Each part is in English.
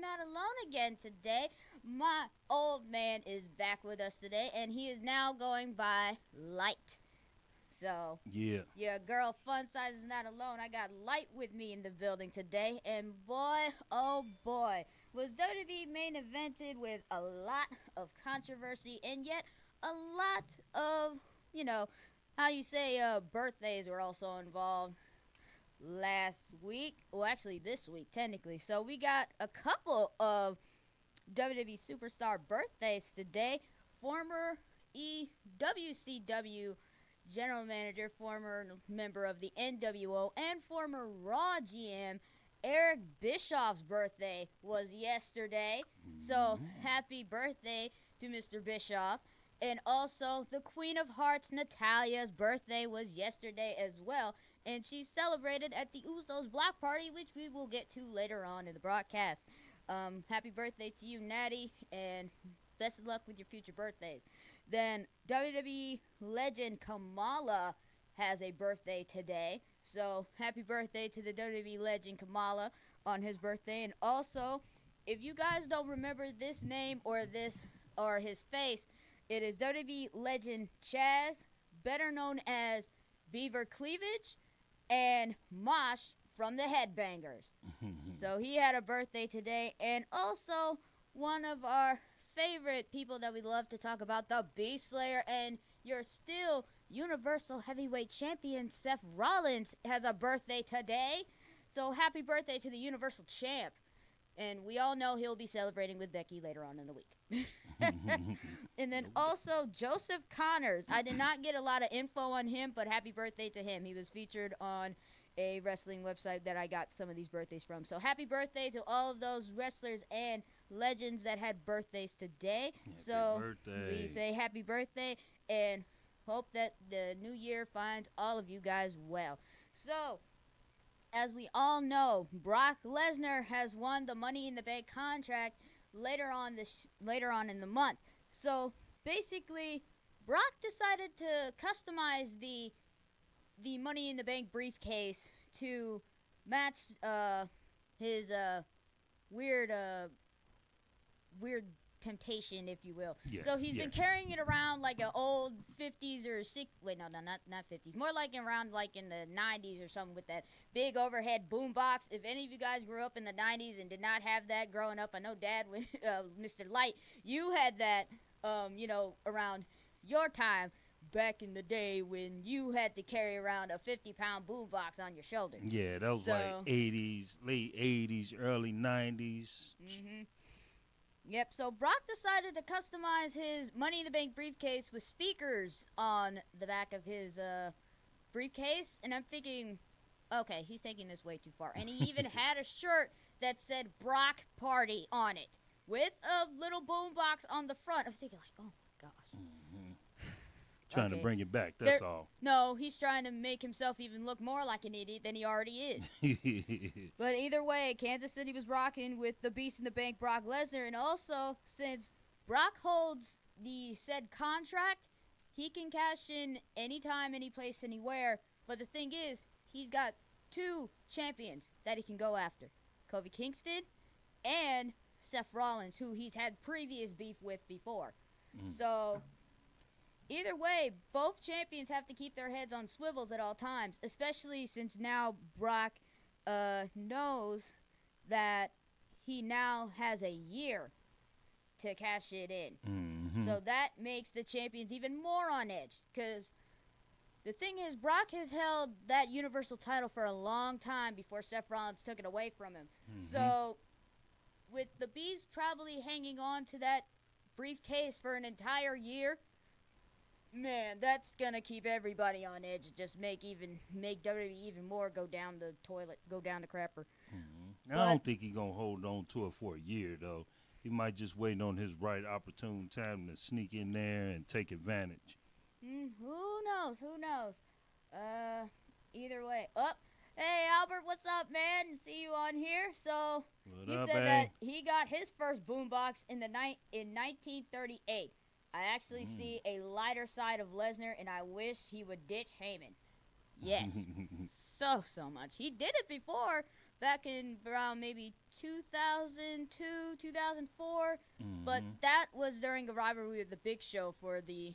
not alone again today. My old man is back with us today, and he is now going by Light. So, Yeah. your girl Fun Size is not alone. I got Light with me in the building today, and boy, oh boy, was WWE main evented with a lot of controversy, and yet a lot of, you know, how you say birthdays were also involved last week. Well, actually, this week, technically. So we got a couple of WWE superstar birthdays today. Former EWCW general manager, former member of the NWO, and former Raw GM Eric Bischoff's birthday was yesterday. So happy birthday to Mr. Bischoff. And also, the Queen of Hearts, Natalia's birthday was yesterday as well. And she celebrated at the Usos block party, which we will get to later on in the broadcast. Happy birthday to you, Natty, and best of luck with your future birthdays. Then WWE legend Kamala has a birthday today. So happy birthday to the WWE legend Kamala on his birthday. And also, if you guys don't remember this name or his face, it is WWE legend Chaz, better known as Beaver Cleavage, and Mosh from the Headbangers. So he had a birthday today. And also, one of our favorite people that we love to talk about, the Beast Slayer, and your still Universal Heavyweight Champion, Seth Rollins, has a birthday today. So happy birthday to the Universal Champ. And we all know he'll be celebrating with Becky later on in the week. And then also Joseph Connors. I did not get a lot of info on him, but happy birthday to him. He was featured on a wrestling website that I got some of these birthdays from. So happy birthday to all of those wrestlers and legends that had birthdays today. Happy birthday. We say happy birthday and hope that the new year finds all of you guys well. So, as we all know, Brock Lesnar has won the Money in the Bank contract later on in the month. So basically, Brock decided to customize the Money in the Bank briefcase to match his weird temptation, if you will. Yeah, So he's been carrying it around like an old 50s or 60s. Wait, no, not 50s. More like around like in the 90s or something with that big overhead boom box. If any of you guys grew up in the 90s and did not have that growing up, I know Dad, when Mr. Light, you had that, around your time back in the day when you had to carry around a 50-pound boom box on your shoulder. Yeah, that was like 80s, late 80s, early 90s. Mm-hmm. Yep, so Brock decided to customize his Money in the Bank briefcase with speakers on the back of his briefcase. And I'm thinking, okay, he's taking this way too far. And he even had a shirt that said Brock Party on it with a little boombox on the front. I'm thinking like, oh my gosh. Mm-hmm. Trying to bring it back, that's all. No, he's trying to make himself even look more like an idiot than he already is. But either way, Kansas City was rocking with the Beast in the Bank, Brock Lesnar. And also, since Brock holds the said contract, he can cash in anytime, any place, anywhere. But the thing is, he's got two champions that he can go after. Kofi Kingston and Seth Rollins, who he's had previous beef with before. So either way, both champions have to keep their heads on swivels at all times, especially since now Brock knows that he now has a year to cash it in. Mm-hmm. So that makes the champions even more on edge, because the thing is, Brock has held that Universal title for a long time before Seth Rollins took it away from him. Mm-hmm. So with the Bees probably hanging on to that briefcase for an entire year, man, that's gonna keep everybody on edge and just make WWE even more go down the toilet, go down the crapper. Mm-hmm. I don't think he's gonna hold on to it for a year though. He might just wait on his right opportune time to sneak in there and take advantage. Who knows? Either way. Hey Albert, what's up, man? See you on here. So he said that he got his first boombox in 1938. I actually see a lighter side of Lesnar, and I wish he would ditch Heyman. Yes. so much. He did it before, back in around maybe 2002, 2004. But Mm-hmm. that was during a rivalry with the Big Show for the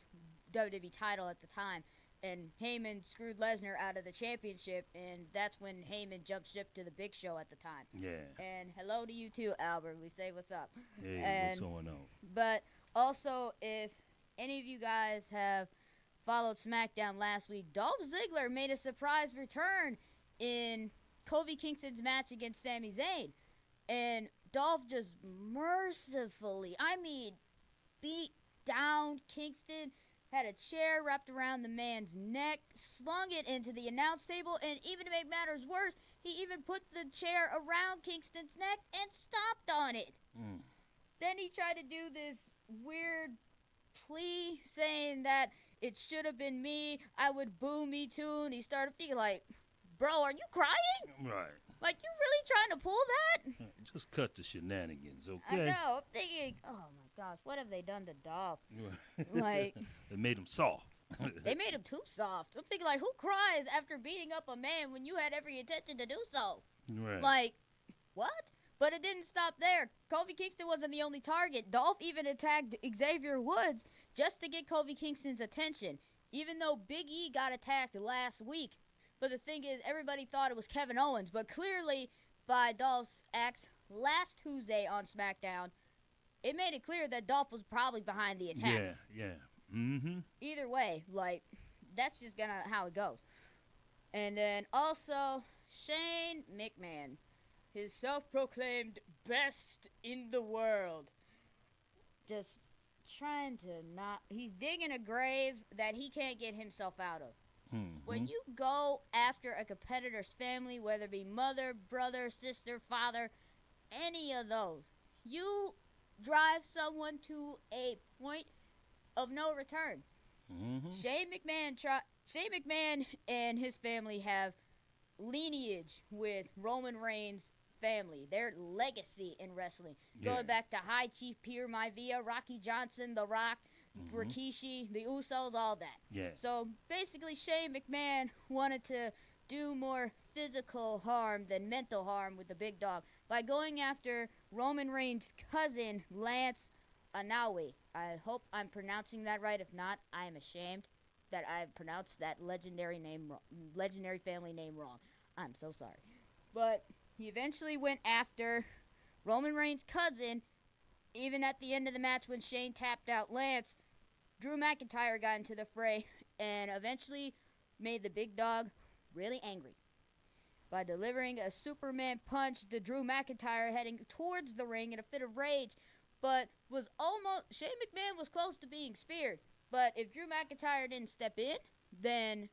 WWE title at the time. And Heyman screwed Lesnar out of the championship, and that's when Heyman jumped ship to the Big Show at the time. Yeah. And hello to you too, Albert. We say what's up. Hey, what's And going on? but also, if any of you guys have followed SmackDown last week, Dolph Ziggler made a surprise return in Kofi Kingston's match against Sami Zayn. And Dolph just mercifully, beat down Kingston, had a chair wrapped around the man's neck, slung it into the announce table, and even to make matters worse, he even put the chair around Kingston's neck and stomped on it. Mm. Then he tried to do this weird plea saying that it should have been me, I would boo me too, and he started thinking like, bro, are you crying? Right. Like, you really trying to pull that? Just cut the shenanigans, I okay? know. I'm thinking, oh my gosh, what have they done to Dolph? Like, They made him soft. they made him too soft. I'm thinking, like, who cries after beating up a man when you had every intention to do so? Right. Like, what? But it didn't stop there. Kofi Kingston wasn't the only target. Dolph even attacked Xavier Woods just to get Kofi Kingston's attention, even though Big E got attacked last week. But the thing is, everybody thought it was Kevin Owens, but clearly by Dolph's acts last Tuesday on SmackDown, it made it clear that Dolph was probably behind the attack. Yeah. Mm-hmm. Either way, like, that's just gonna how it goes. And then also, Shane McMahon, his self-proclaimed best in the world, just trying to not, he's digging a grave that he can't get himself out of. Mm-hmm. When you go after a competitor's family, whether it be mother, brother, sister, father, any of those, you drive someone to a point of no return. Mm-hmm. Shane McMahon and his family have lineage with Roman Reigns' family, their legacy in wrestling, going back to High Chief Pierre Maivia, Rocky Johnson, The Rock, Rikishi, the Usos, all that. Yeah. So basically, Shane McMahon wanted to do more physical harm than mental harm with the big dog by going after Roman Reigns' cousin, Lance Anawi. I hope I'm pronouncing that right. If not, I am ashamed that I pronounced that legendary family name wrong. I'm so sorry. But he eventually went after Roman Reigns' cousin. Even at the end of the match when Shane tapped out Lance, Drew McIntyre got into the fray and eventually made the big dog really angry by delivering a Superman punch to Drew McIntyre heading towards the ring in a fit of rage, but Shane McMahon was close to being speared. But if Drew McIntyre didn't step in, then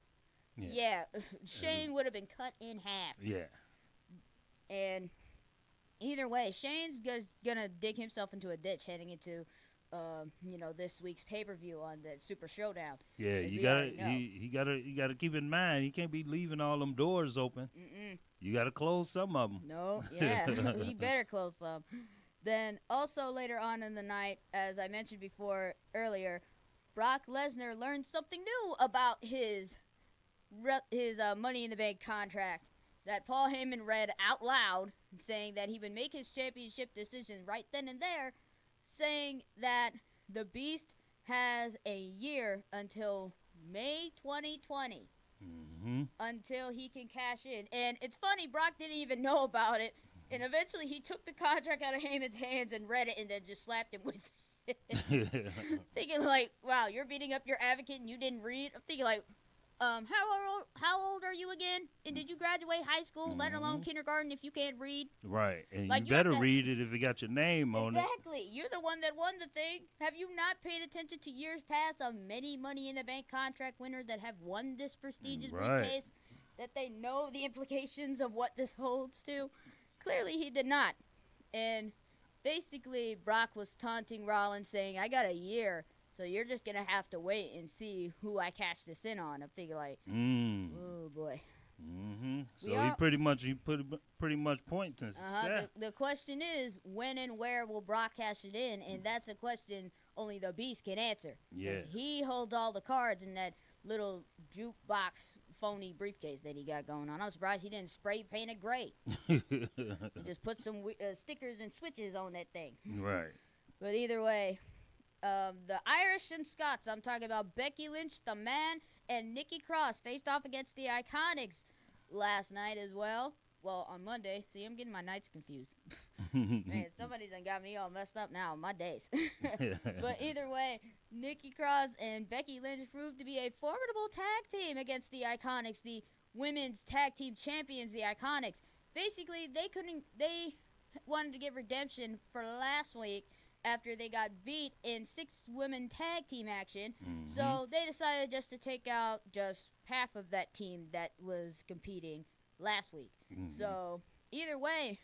Shane would have been cut in half. Yeah. And either way, Shane's gonna dig himself into a ditch heading into, this week's pay-per-view on the Super Showdown. Yeah, you gotta keep in mind, he can't be leaving all them doors open. You gotta close some of them. No, yeah, he better close some. Then also later on in the night, as I mentioned before earlier, Brock Lesnar learned something new about his Money in the Bank contract that Paul Heyman read out loud, saying that he would make his championship decision right then and there, saying that the Beast has a year until May 2020 until he can cash in. And it's funny, Brock didn't even know about it, and eventually he took the contract out of Heyman's hands and read it and then just slapped him with it. Thinking like, wow, you're beating up your advocate and you didn't read? I'm thinking like, how old are you again? And did you graduate high school, let alone kindergarten, if you can't read? Right, and Like, you better read it if it got your name on it. Exactly. You're the one that won the thing. Have you not paid attention to years past of many Money in the Bank contract winners that have won this prestigious briefcase? That they know the implications of what this holds to? Clearly he did not. And basically Brock was taunting Rollins saying, I got a year. So you're just going to have to wait and see who I cash this in on. I'm thinking like, oh, boy. So he pretty much points to success. The question is, when and where will Brock cash it in? And that's a question only the Beast can answer. Yeah. He holds all the cards in that little jukebox phony briefcase that he got going on. I'm surprised he didn't spray paint it gray. He just put some stickers and switches on that thing. Right. But either way, the Irish and Scots, I'm talking about Becky Lynch, the Man, and Nikki Cross faced off against the Iconics last night as well. Well, on Monday. See, I'm getting my nights confused. Man, somebody done got me all messed up now on my days. But either way, Nikki Cross and Becky Lynch proved to be a formidable tag team against the Iconics, the women's tag team champions, the Iconics. Basically, they wanted to get redemption for last week after they got beat in 6-women tag team action. Mm-hmm. So they decided just to take out just half of that team that was competing last week. Mm-hmm. So either way,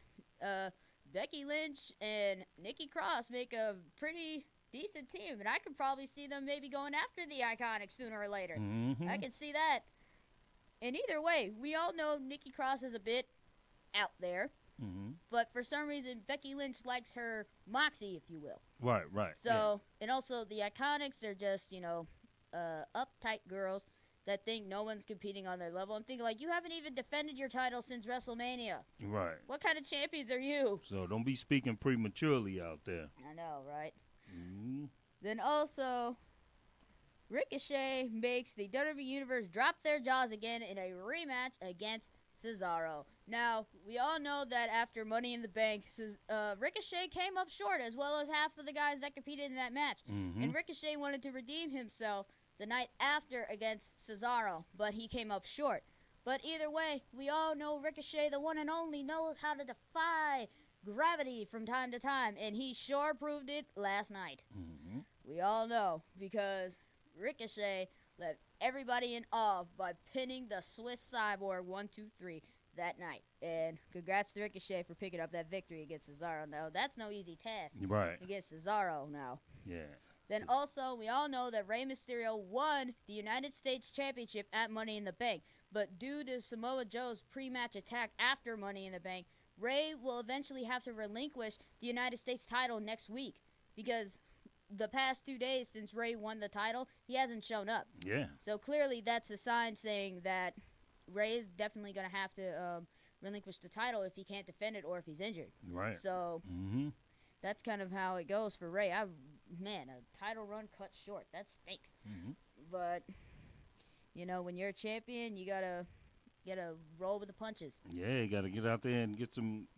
Becky Lynch and Nikki Cross make a pretty decent team, and I could probably see them maybe going after the Iconics sooner or later. Mm-hmm. I could see that. And either way, we all know Nikki Cross is a bit out there, Mm-hmm. but for some reason, Becky Lynch likes her moxie, if you will. Right. So, and also the Iconics are just, uptight girls that think no one's competing on their level. I'm thinking, like, you haven't even defended your title since WrestleMania. Right. What kind of champions are you? So don't be speaking prematurely out there. I know, right? Mm-hmm. Then also, Ricochet makes the WWE Universe drop their jaws again in a rematch against Cesaro. Now, we all know that after Money in the Bank, Ricochet came up short, as well as half of the guys that competed in that match. Mm-hmm. And Ricochet wanted to redeem himself the night after against Cesaro, but he came up short. But either way, we all know Ricochet, the one and only, knows how to defy gravity from time to time, and he sure proved it last night. Mm-hmm. We all know, because Ricochet left everybody in awe by pinning the Swiss Cyborg 1-2-3 that night. And congrats to Ricochet for picking up that victory against Cesaro. Now, that's no easy task Right. against Cesaro now. Yeah. Then also, we all know that Rey Mysterio won the United States Championship at Money in the Bank. But due to Samoa Joe's pre-match attack after Money in the Bank, Rey will eventually have to relinquish the United States title next week. Because the past 2 days since Rey won the title, he hasn't shown up. Yeah. So clearly that's a sign saying that Rey is definitely going to have to relinquish the title if he can't defend it or if he's injured. Right. So Mm-hmm. that's kind of how it goes for Rey. Man, a title run cut short. That stinks. Mm-hmm. But, when you're a champion, you gotta roll with the punches. Yeah, you got to get out there and get some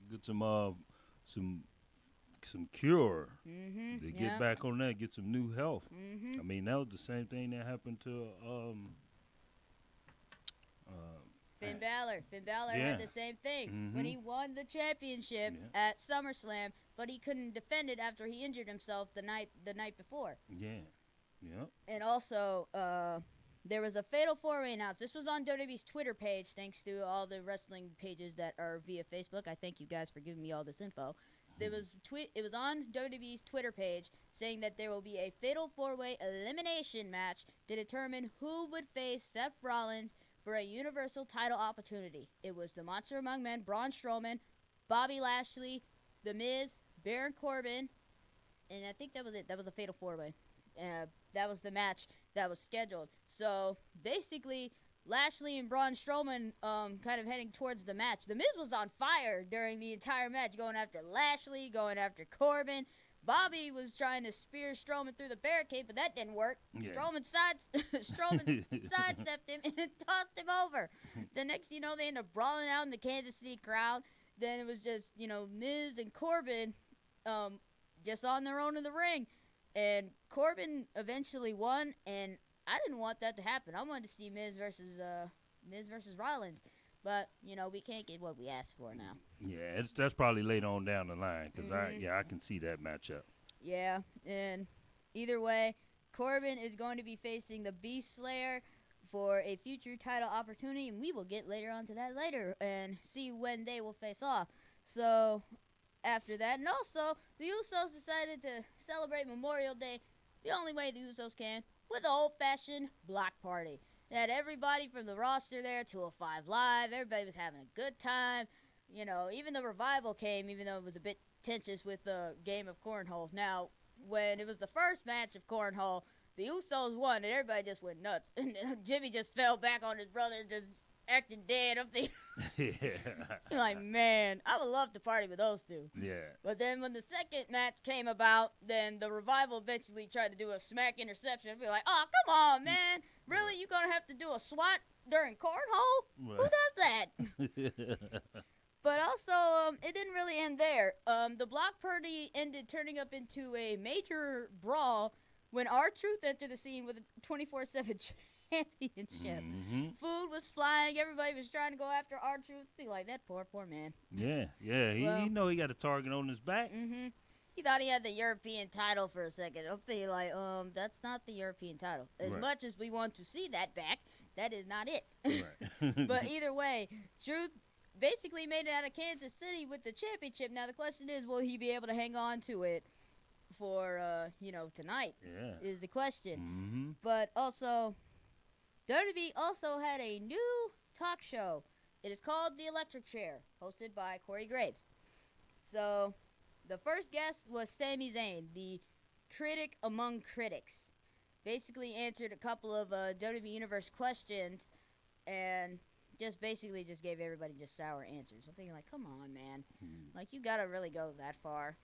cure Mm-hmm. to get back on that, get some new health. Mm-hmm. I mean, that was the same thing that happened to Finn Balor. Finn Balor Yeah. had the same thing when Mhm. he won the championship at SummerSlam, but he couldn't defend it after he injured himself the night before. Yeah. Yep. And also, there was a Fatal 4-Way announced. This was on WWE's Twitter page, thanks to all the wrestling pages that are via Facebook. I thank you guys for giving me all this info. It was on WWE's Twitter page saying that there will be a Fatal 4-Way elimination match to determine who would face Seth Rollins for a Universal title opportunity. It was the Monster Among Men, Braun Strowman, Bobby Lashley, The Miz, Baron Corbin, and I think that was it. That was a Fatal 4-Way. That was the match that was scheduled. So basically, Lashley and Braun Strowman kind of heading towards the match. The Miz was on fire during the entire match, going after Lashley, going after Corbin. Bobby was trying to spear Strowman through the barricade, but that didn't work. Yeah. Strowman sidestepped him and tossed him over. The next, they ended up brawling out in the Kansas City crowd. Then it was just, Miz and Corbin just on their own in the ring. And Corbin eventually won, and I didn't want that to happen. I wanted to see Miz versus Rollins. But, we can't get what we asked for now. Yeah, that's probably later on down the line because Mhm. I can see that matchup. Yeah, and either way, Corbin is going to be facing the Beast Slayer for a future title opportunity, and we will get later on to that later and see when they will face off. So, after that, and also, the Usos decided to celebrate Memorial Day the only way the Usos can, with an old-fashioned block party. They had everybody from the roster there, 205 Live. Everybody was having a good time. Even the Revival came, even though it was a bit tense with the game of Cornhole. Now, when it was the first match of Cornhole, the Usos won, and everybody just went nuts. And then Jimmy just fell back on his brother, just acting dead. I'm thinking, like, man, I would love to party with those two. Yeah. But then when the second match came about, then the Revival eventually tried to do a smack interception. I'd be like, oh, come on, man. Really? You going to have to do a SWAT during cornhole? Who does that? But also, it didn't really end there. The block party ended turning up into a major brawl when R-Truth entered the scene with a 24/7 championship. Food was flying. Everybody was trying to go after R-Truth. Be like, that poor man. Yeah. He know he got a target on his back. He thought he had the European title for a second. I'm thinking like, that's not the European title. As much as we want to see that back, that is not it. Right. But either way, Truth basically made it out of Kansas City with the championship. Now the question is, will he be able to hang on to it for, tonight? Yeah. Is the question. But also, WWE also had a new talk show. It is called The Electric Chair, hosted by Corey Graves. So, the first guest was Sami Zayn, the critic among critics. Basically answered a couple of WWE Universe questions and just gave everybody just sour answers. I'm thinking like, come on, man. Like, you gotta really go that far.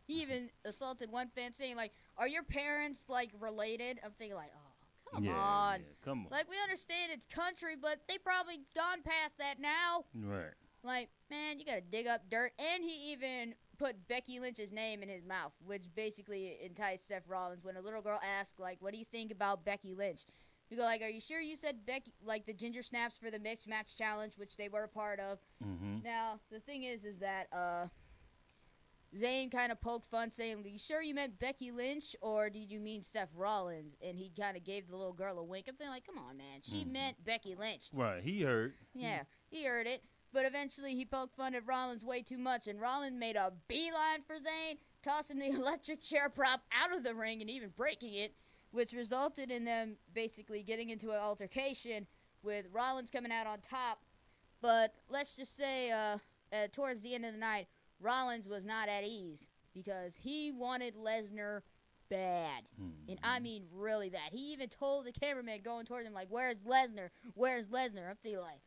He even assaulted one fan saying like, are your parents like related? I'm thinking like, oh, come on. Yeah, come on. Like, we understand it's country, but they probably gone past that now. Right. Like, man, you gotta dig up dirt. And he even put Becky Lynch's name in his mouth, which basically enticed Seth Rollins when a little girl asked, like, what do you think about Becky Lynch? You go like, are you sure you said Becky, like the Ginger Snaps for the Mixed Match Challenge, which they were a part of? Now, the thing is that Zayn kind of poked fun, saying, are you sure you meant Becky Lynch, or did you mean Seth Rollins? And he kind of gave the little girl a wink. I'm thinking like, come on, man. She meant Becky Lynch. Right, he heard. Yeah, he heard it. But eventually he poked fun at Rollins way too much, and Rollins made a beeline for Zayn, tossing the electric chair prop out of the ring and even breaking it, which resulted in them basically getting into an altercation with Rollins coming out on top. But let's just say towards the end of the night, Rollins was not at ease because he wanted Lesnar bad. And I mean really bad. He even told the cameraman going towards him, like, where's Lesnar? Where's Lesnar? I'm feeling like,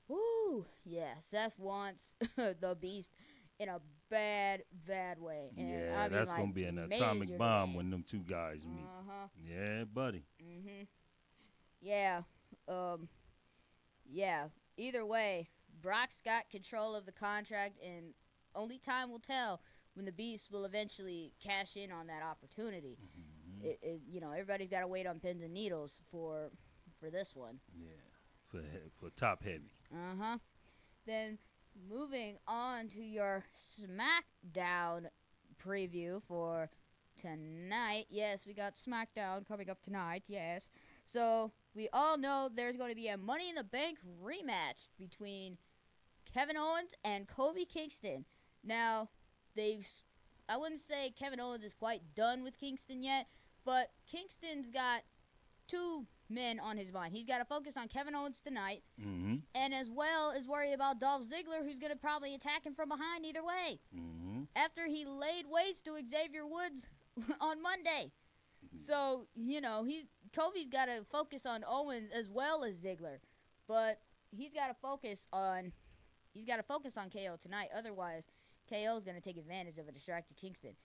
woo, yeah, Seth wants the Beast in a bad way. And yeah, I mean, that's like, going to be an atomic bomb bad. when them two guys meet. Yeah, buddy. Yeah. Yeah. Either way, Brock's got control of the contract, and only time will tell when the Beast will eventually cash in on that opportunity. Everybody's got to wait on pins and needles for this one. Yeah, for top heavy. Then moving on to your SmackDown preview for tonight. Yes, we got SmackDown coming up tonight, yes. So, we all know there's going to be a Money in the Bank rematch between Kevin Owens and Kofi Kingston. Now, I wouldn't say Kevin Owens is quite done with Kingston yet, but Kingston's got two men on his mind. He's got to focus on Kevin Owens tonight, and as well as worry about Dolph Ziggler, who's going to probably attack him from behind either way. After he laid waste to Xavier Woods on Monday. So, Kofi's got to focus on Owens as well as Ziggler, but he's got to focus on KO tonight. Otherwise, KO is going to take advantage of a distracted Kingston,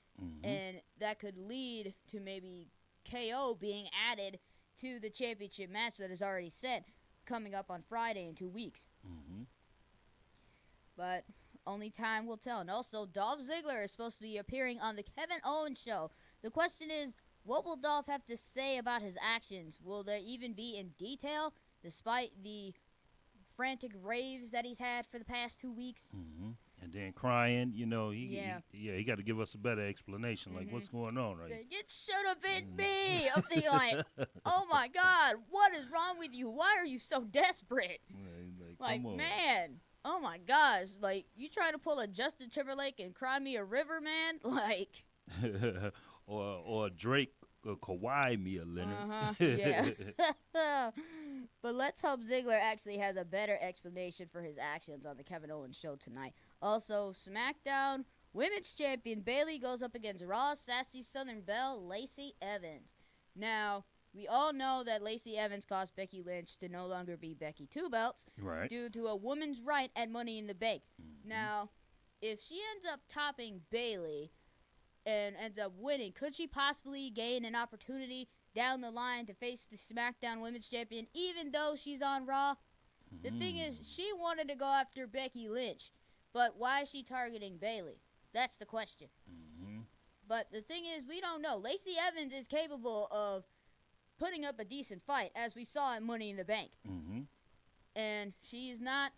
and that could lead to maybe KO being added to the championship match that is already set coming up on Friday in 2 weeks. But only time will tell. And also, Dolph Ziggler is supposed to be appearing on the Kevin Owens show. The question is, what will Dolph have to say about his actions? Will there even be in detail, despite the frantic raves that he's had for the past 2 weeks? And then crying, he got to give us a better explanation, like what's going on, right? It should have been me. I'm thinking like, oh my God, what is wrong with you? Why are you so desperate? Like man, oh my gosh, like you trying to pull a Justin Timberlake and cry me a river, man? Like, or Drake or Kawhi me a Leonard. Yeah. But let's hope Ziggler actually has a better explanation for his actions on the Kevin Owens show tonight. Also, SmackDown Women's Champion Bayley goes up against Raw's Sassy Southern Belle Lacey Evans. Now, we all know that Lacey Evans caused Becky Lynch to no longer be Becky Two Belts Right. due to a woman's right at Money in the Bank. Now, if she ends up topping Bayley and ends up winning, could she possibly gain an opportunity down the line to face the SmackDown Women's Champion even though she's on Raw? The thing is, she wanted to go after Becky Lynch, but why is she targeting Bayley? That's the question. But the thing is, we don't know. Lacey Evans is capable of putting up a decent fight, as we saw at Money in the Bank. And she's not,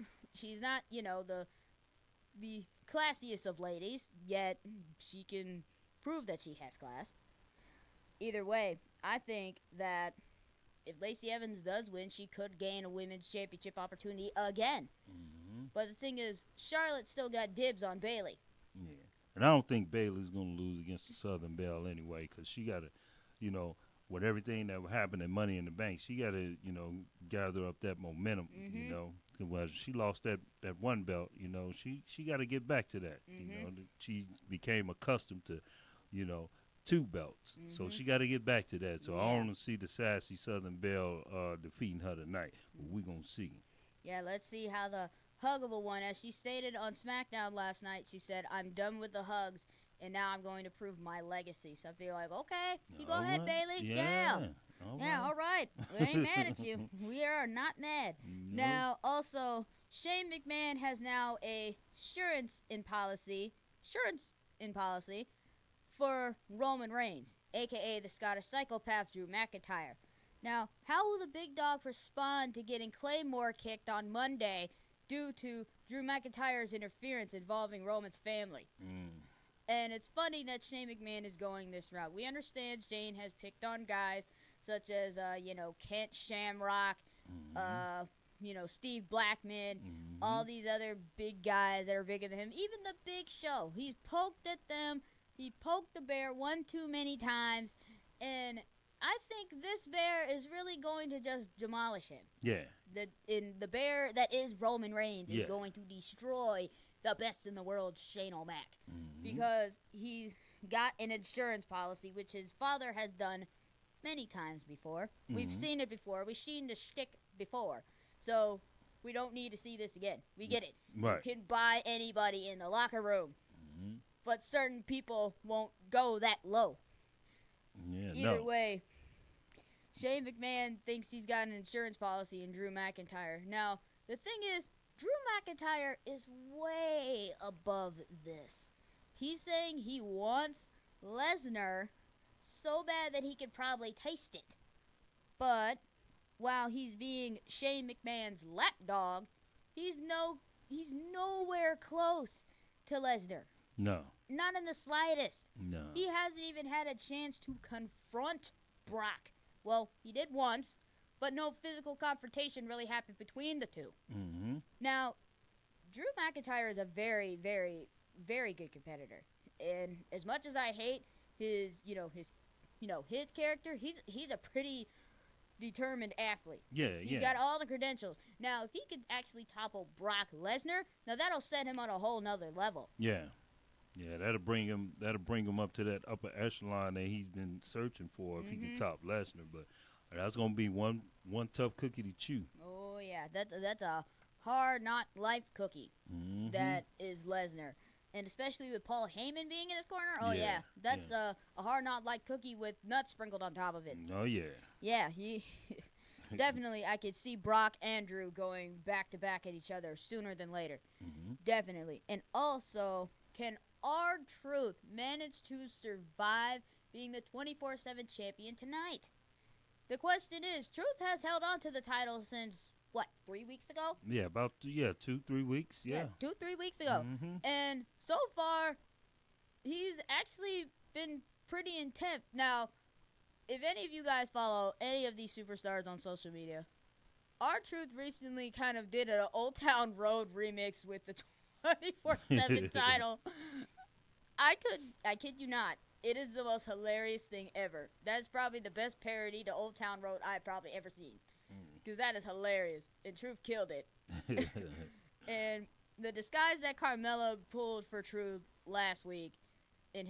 you know, the classiest of ladies, yet she can prove that she has class. Either way, I think that if Lacey Evans does win, she could gain a women's championship opportunity again. But the thing is, Charlotte still got dibs on Bayley. Yeah. And I don't think Bayley's going to lose against the Southern Belle anyway, because she got to, you know, with everything that happened at Money in the Bank, she got to, you know, gather up that momentum, you know. Because she lost that one belt, you know, she got to get back to that. You know, she became accustomed to, you know, 2 belts. So she got to get back to that. So I want to see the sassy Southern Belle defeating her tonight. But we're going to see. Yeah, let's see how the huggable one, as she stated on SmackDown last night, she said, "I'm done with the hugs, and now I'm going to prove my legacy." So I feel like, okay, you go ahead, Bayley. Yeah. All right. We ain't mad at you. We are not mad. No. Now, also, Shane McMahon has now a assurance in policy for Roman Reigns, a.k.a. the Scottish psychopath Drew McIntyre. Now, how will the big dog respond to getting Claymore kicked on Monday due to Drew McIntyre's interference involving Roman's family? And it's funny that Shane McMahon is going this route. We understand Shane has picked on guys such as, you know, Kent Shamrock, you know, Steve Blackman, all these other big guys that are bigger than him. Even the Big Show. He's poked at them. He poked the bear one too many times. And I think this bear is really going to just demolish him. Yeah. The bear that is Roman Reigns is going to destroy the best in the world, Shane O'Mac. Because he's got an insurance policy, which his father has done many times before. We've seen it before. We've seen the shtick before. So we don't need to see this again. We get it. Right. You can buy anybody in the locker room. But certain people won't go that low. Yeah, Either way, Shane McMahon thinks he's got an insurance policy in Drew McIntyre. Now, the thing is, Drew McIntyre is way above this. He's saying he wants Lesnar so bad that he could probably taste it. But while he's being Shane McMahon's lapdog, he's nowhere close to Lesnar. No. Not in the slightest. No. He hasn't even had a chance to confront Brock. Well, he did once, but no physical confrontation really happened between the two. Now, Drew McIntyre is a very, very, very good competitor. And as much as I hate his character, he's a pretty determined athlete. He's got all the credentials. Now, if he could actually topple Brock Lesnar, now that'll set him on a whole nother level. Yeah, that'll bring him up to that upper echelon that he's been searching for if he can top Lesnar. But that's gonna be one tough cookie to chew. Oh yeah, that's a hard not life cookie. That is Lesnar. And especially with Paul Heyman being in his corner, that's a hard not like cookie with nuts sprinkled on top of it. Oh yeah. Yeah, he definitely. I could see Brock and Drew going back to back at each other sooner than later. Definitely. And also, can R-Truth manage to survive being the 24/7 champion tonight? The question is, Truth has held on to the title since, 3 weeks ago? Yeah, about 2-3 weeks. Yeah, 2-3 weeks ago. And so far, he's actually been pretty intent. Now, if any of you guys follow any of these superstars on social media, R-Truth recently kind of did an Old Town Road remix with the 24/7 title. I kid you not. It is the most hilarious thing ever. That's probably the best parody to Old Town Road I've probably ever seen. Because that is hilarious. And Truth killed it. And the disguise that Carmella pulled for Truth last week in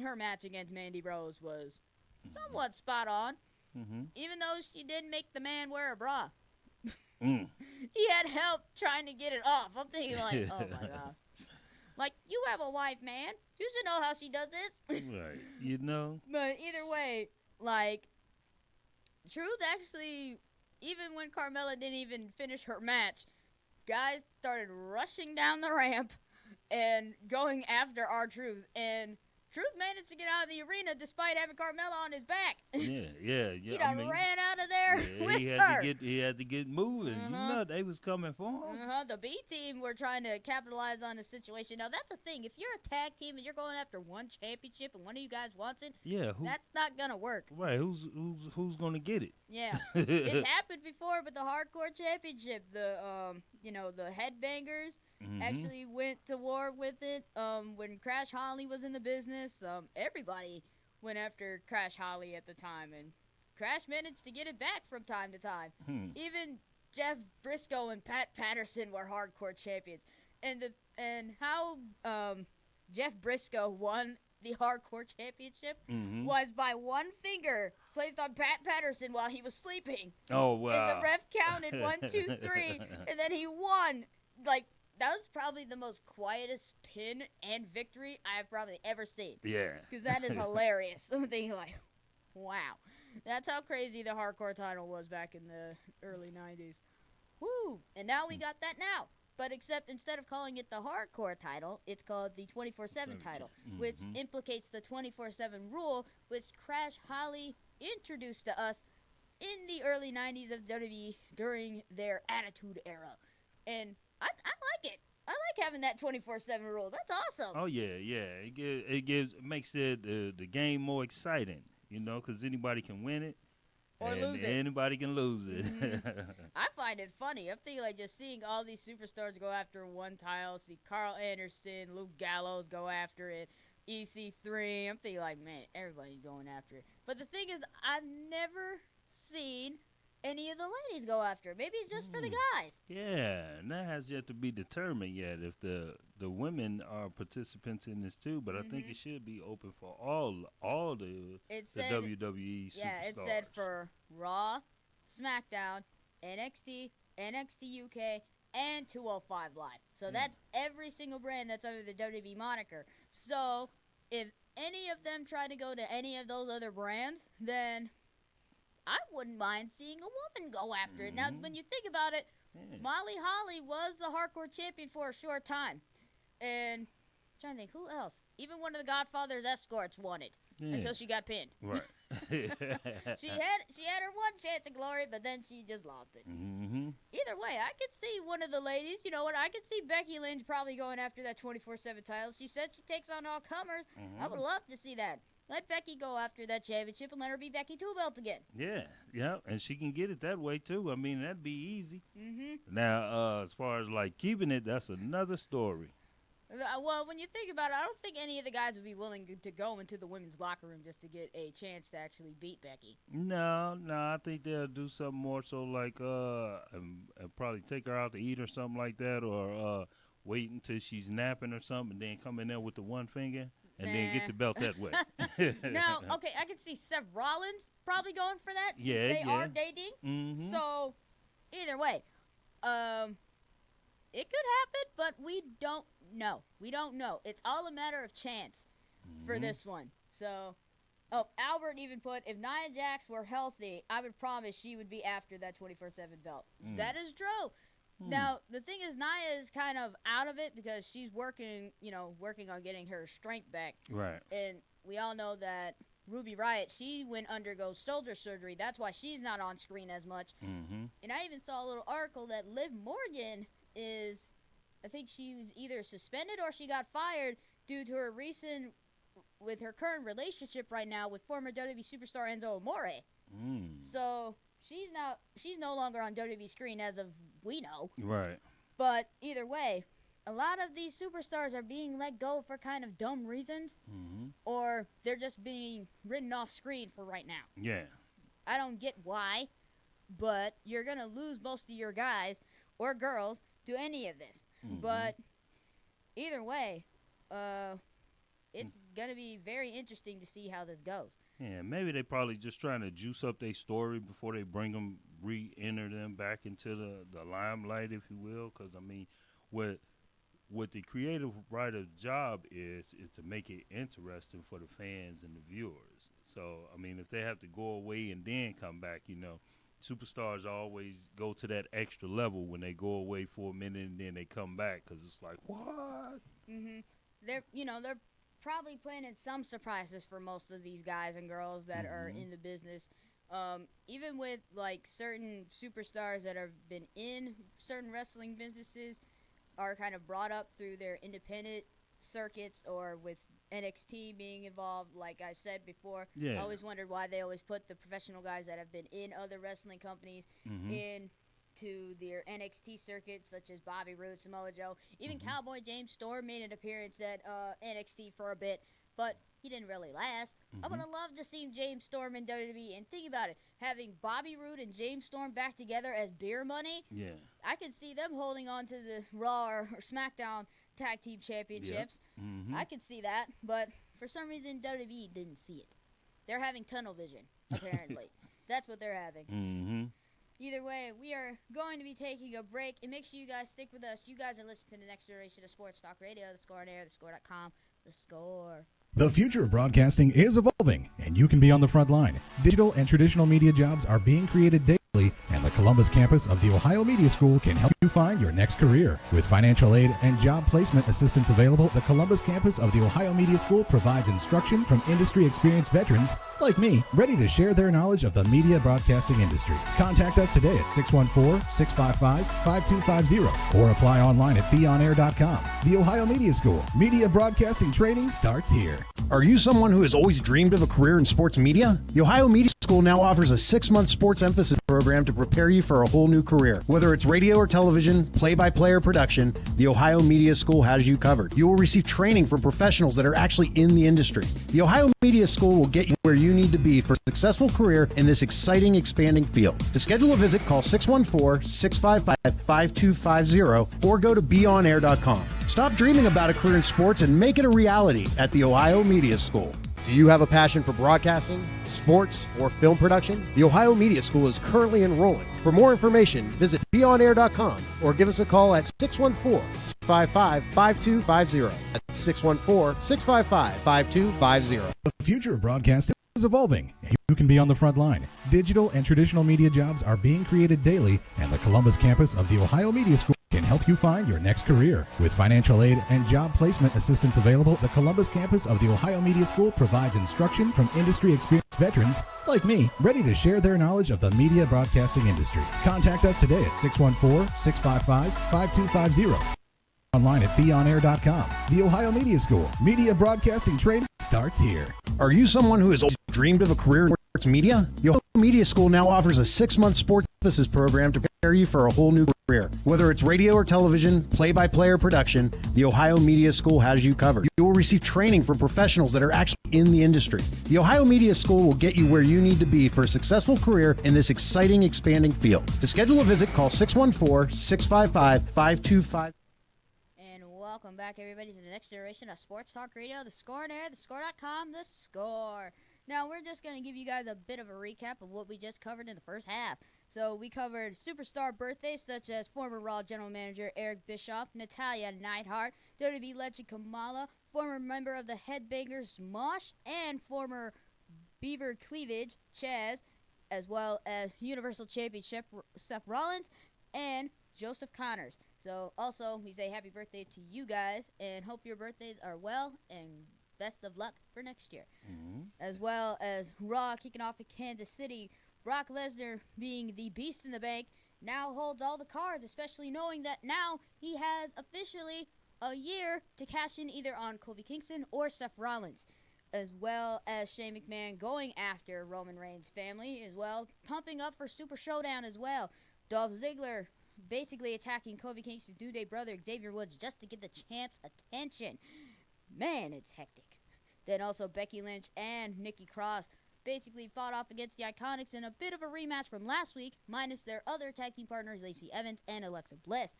her match against Mandy Rose was somewhat spot on. Mm-hmm. Even though she didn't make the man wear a bra. Mm. He had help trying to get it off. I'm thinking like, oh my god. Like, you have a wife, man. You should know how she does this. Right. You know? But either way, like, Truth actually, even when Carmella didn't even finish her match, guys started rushing down the ramp and going after R-Truth. And Truth managed to get out of the arena despite having Carmella on his back. Yeah. He done ran out of there with he had to get moving. You know, they was coming for him. The B team were trying to capitalize on the situation. Now that's the thing. If you're a tag team and you're going after one championship and one of you guys wants it, that's not gonna work. Right? Who's gonna get it? Yeah, it's happened before with the Hardcore Championship. The the Headbangers actually went to war with it. When Crash Holly was in the business, everybody went after Crash Holly at the time, and Crash managed to get it back from time to time. Even Jeff Briscoe and Pat Patterson were Hardcore champions, and how Jeff Briscoe won the Hardcore Championship was by one finger placed on Pat Patterson while he was sleeping. Oh, wow. And the ref counted 1, 2, 3, and then he won. Like, that was probably the most quietest pin and victory I've probably ever seen. Yeah. Because that is hilarious. I'm thinking like, wow. That's how crazy the Hardcore title was back in the early 90s. Woo! And now we got that now. But except instead of calling it the Hardcore title, it's called the 24/7 title, which implicates the 24/7 rule, which Crash Holly introduced to us in the early 90s of WWE during their Attitude Era. And I like it. I like having that 24/7 rule. That's awesome. Oh yeah. It makes the game more exciting. You know, because anybody can win it. Or lose it. Anybody can lose it. I find it funny. I'm thinking like just seeing all these superstars go after one title. See Carl Anderson, Luke Gallows go after it. EC3. I'm thinking like, man, everybody's going after it. But the thing is, I've never seen any of the ladies go after it. Maybe it's just for the guys. Yeah, and that has yet to be determined yet if the women are participants in this too. But I think it should be open for all the WWE superstars. Yeah, it said for Raw, SmackDown, NXT, NXT UK, and 205 Live. So that's every single brand that's under the WWE moniker. So if any of them try to go to any of those other brands, then I wouldn't mind seeing a woman go after it. Now, when you think about it, Molly Holly was the Hardcore champion for a short time. And I'm trying to think, who else? Even one of the Godfather's escorts won it until she got pinned. Right. She had her one chance of glory, but then she just lost it. Either way, I could see one of the ladies. You know what? I could see Becky Lynch probably going after that 24/7 title. She said she takes on all comers. I would love to see that. Let Becky go after that championship and let her be Becky Two-Belt again. Yeah, and she can get it that way too. I mean, that'd be easy. Now, as far as like keeping it, that's another story. Well, when you think about it, I don't think any of the guys would be willing to go into the women's locker room just to get a chance to actually beat Becky. No, I think they'll do something more so like and probably take her out to eat or something like that, or wait until she's napping or something, and then come in there with the one finger. And then get the belt that way. Now, okay, I can see Seth Rollins probably going for that since they are dating. So, either way, it could happen, but we don't know. We don't know. It's all a matter of chance for this one. So, Albert even put, if Nia Jax were healthy, I would promise she would be after that 24/7 belt. That is true. Now, the thing is, Nia is kind of out of it because she's working on getting her strength back. Right. And we all know that Ruby Riott, she went undergo shoulder surgery. That's why she's not on screen as much. And I even saw a little article that Liv Morgan is, I think she was either suspended or she got fired due to her with her current relationship right now with former WWE superstar Enzo Amore. So she's no longer on WWE screen as of we know. Right. But either way, a lot of these superstars are being let go for kind of dumb reasons, or they're just being written off screen for right now. Yeah. I don't get why, but you're going to lose most of your guys or girls to any of this. But either way, it's going to be very interesting to see how this goes. Yeah, maybe they probably just trying to juice up their story before they bring them, re-enter them back into the limelight, if you will. Because I mean, what the creative writer's job is to make it interesting for the fans and the viewers. So I mean, if they have to go away and then come back, superstars always go to that extra level when they go away for a minute and then they come back because it's like, what? They're probably planning some surprises for most of these guys and girls that are in the business. Even with like certain superstars that have been in certain wrestling businesses are kind of brought up through their independent circuits or with NXT being involved. Like I said before, I always wondered why they always put the professional guys that have been in other wrestling companies into their NXT circuit, such as Bobby Roode, Samoa Joe. Even Cowboy James Storm made an appearance at NXT for a bit, but he didn't really last. I would have loved to see James Storm in WWE. And think about it, having Bobby Roode and James Storm back together as beer money, I could see them holding on to the Raw or SmackDown Tag Team Championships. I could see that, but for some reason WWE didn't see it. They're having tunnel vision, apparently. That's what they're having. Either way, we are going to be taking a break, and make sure you guys stick with us. You guys are listening to the next generation of Sports Talk Radio, The Score on Air, thescore.com, The Score. The future of broadcasting is evolving, and you can be on the front line. Digital and traditional media jobs are being created daily, and the Columbus campus of the Ohio Media School can help you find your next career. With financial aid and job placement assistance available, the Columbus campus of the Ohio Media School provides instruction from industry experienced veterans like me, ready to share their knowledge of the media broadcasting industry. Contact us today at 614-655-5250 or apply online at beonair.com. The Ohio Media School. Media broadcasting training starts here. Are you someone who has always dreamed of a career in sports media? The Ohio Media School now offers a 6-month sports emphasis program to prepare you for a whole new career. Whether it's radio or television, play-by-play or production, the Ohio Media School has you covered. You will receive training from professionals that are actually in the industry. The Ohio Media School will get you where you need to be for a successful career in this exciting, expanding field. To schedule a visit, call 614-655-5250 or go to beonair.com. Stop dreaming about a career in sports and make it a reality at the Ohio Media School. Do you have a passion for broadcasting, sports, or film production? The Ohio Media School is currently enrolling. For more information, visit beonair.com or give us a call at 614-655-5250. That's 614-655-5250. The future of broadcasting is evolving, and you can be on the front line. Digital and traditional media jobs are being created daily, and the Columbus campus of the Ohio Media School can help you find your next career. With financial aid and job placement assistance available, the Columbus campus of the Ohio Media School provides instruction from industry experienced veterans like me, ready to share their knowledge of the media broadcasting industry. Contact us today at 614-655-5250. Online at beonair.com. The Ohio Media School. Media broadcasting training starts here. Are you someone who has always dreamed of a career in sports media? The Ohio Media School now offers a 6-month sports emphasis program to prepare you for a whole new career. Whether it's radio or television, play-by-play or production, the Ohio Media School has you covered. You will receive training from professionals that are actually in the industry. The Ohio Media School will get you where you need to be for a successful career in this exciting, expanding field. To schedule a visit, call 614-655-5250. Welcome back, everybody, to the next generation of Sports Talk Radio, The Score on Air, thescore.com, The Score. Now, we're just going to give you guys a bit of a recap of what we just covered in the first half. So, we covered superstar birthdays such as former Raw General Manager Eric Bischoff, Natalya Neidhart, WWE legend Kamala, former member of the Headbangers Mosh, and former Beaver Cleavage Chaz, as well as Universal Championship Seth Rollins, and Joseph Connors. So, also, we say happy birthday to you guys, and hope your birthdays are well, and best of luck for next year. As well as Raw kicking off in Kansas City, Brock Lesnar, being the beast in the bank, now holds all the cards, especially knowing that now he has officially a year to cash in either on Kofi Kingston or Seth Rollins. As well as Shane McMahon going after Roman Reigns' family as well, pumping up for Super Showdown as well. Dolph Ziggler basically attacking Kofi Kingston's New Day brother Xavier Woods just to get the champ's attention. Man, it's hectic. Then also Becky Lynch and Nikki Cross basically fought off against the Iconics in a bit of a rematch from last week, minus their other tag team partners Lacey Evans and Alexa Bliss.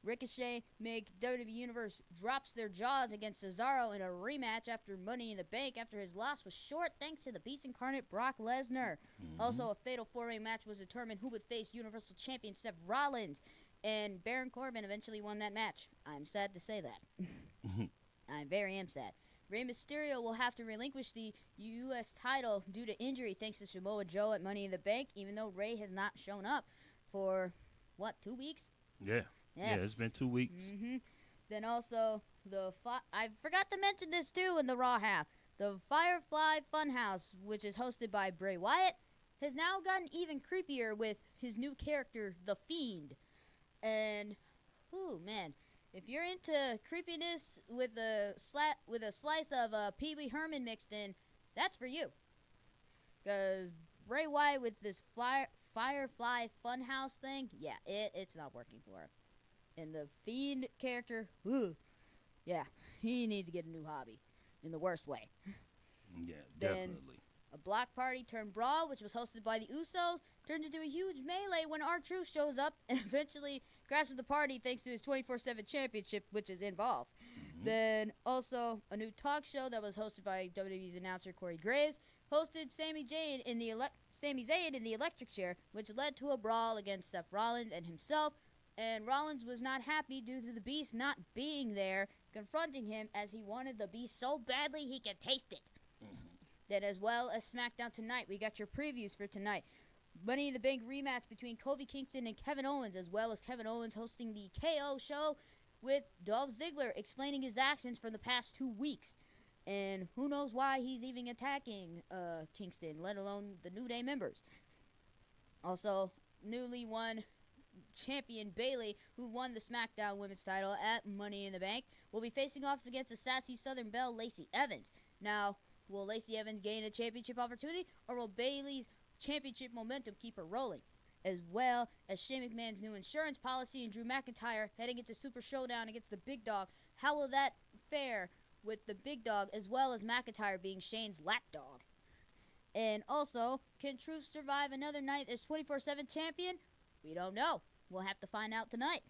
Ricochet make WWE Universe drops their jaws against Cesaro in a rematch after Money in the Bank after his loss was short thanks to the Beast Incarnate Brock Lesnar. Also, a fatal 4-way match was determined who would face Universal Champion Seth Rollins, and Baron Corbin eventually won that match. I'm sad to say that. I very am sad. Rey Mysterio will have to relinquish the U.S. title due to injury thanks to Samoa Joe at Money in the Bank, even though Rey has not shown up for, 2 weeks? Yeah, it's been 2 weeks. Then also, I forgot to mention this too in the Raw half. The Firefly Funhouse, which is hosted by Bray Wyatt, has now gotten even creepier with his new character, The Fiend. And, man, if you're into creepiness with a slice of Pee Wee Herman mixed in, that's for you. Because Bray Wyatt with this Firefly Funhouse thing, it's not working for him. And the Fiend character, he needs to get a new hobby in the worst way. Yeah, Then definitely. a block party turned brawl, which was hosted by the Usos, turns into a huge melee when R-Truth shows up and eventually crashes the party thanks to his 24/7 championship, which is involved. Then also a new talk show that was hosted by WWE's announcer Corey Graves hosted Sami Zayn in the electric chair, which led to a brawl against Seth Rollins and himself. And Rollins was not happy due to the Beast not being there, confronting him as he wanted the Beast so badly he could taste it. Then as well as SmackDown tonight, we got your previews for tonight. Money in the Bank rematch between Kofi Kingston and Kevin Owens, as well as Kevin Owens hosting the KO show with Dolph Ziggler explaining his actions for the past 2 weeks. And who knows why he's even attacking Kingston, let alone the New Day members. Also, newly won champion Bayley, who won the SmackDown Women's title at Money in the Bank, will be facing off against the sassy Southern Belle, Lacey Evans. Now, will Lacey Evans gain a championship opportunity, or will Bayley's championship momentum keep her rolling? As well as Shane McMahon's new insurance policy and Drew McIntyre heading into Super Showdown against the Big Dog. How will that fare with the Big Dog as well as McIntyre being Shane's lapdog? And also, can Truth survive another night as 24/7 champion? We don't know. We'll have to find out tonight.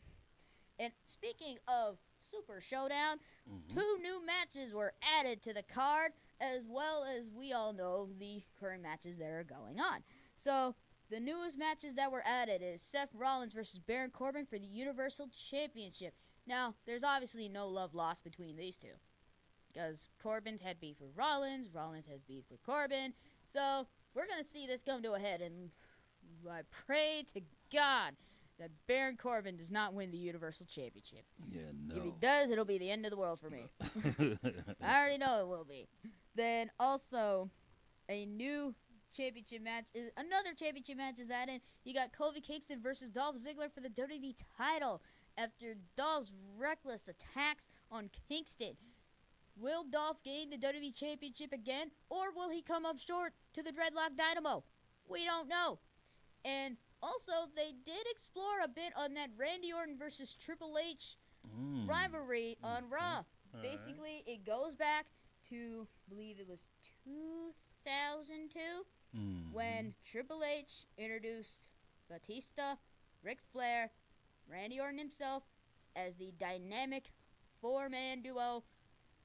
And speaking of Super Showdown, 2 new matches were added to the card, as well as we all know the current matches that are going on. So, the newest matches that were added is Seth Rollins versus Baron Corbin for the Universal Championship. Now, there's obviously no love lost between these two, because Corbin's had beef with Rollins, Rollins has beef with Corbin. So, we're going to see this come to a head, and I pray to God that Baron Corbin does not win the Universal Championship. Yeah, no. If he does, it'll be the end of the world for me. I already know it will be. Then also, a new championship match another championship match is added. You got Kofi Kingston versus Dolph Ziggler for the WWE title after Dolph's reckless attacks on Kingston. Will Dolph gain the WWE Championship again, or will he come up short to the Dreadlock Dynamo? We don't know. And also, they did explore a bit on that Randy Orton versus Triple H rivalry on Raw. Basically, it goes back to, I believe it was 2002, when Triple H introduced Batista, Ric Flair, Randy Orton himself as the dynamic 4-man duo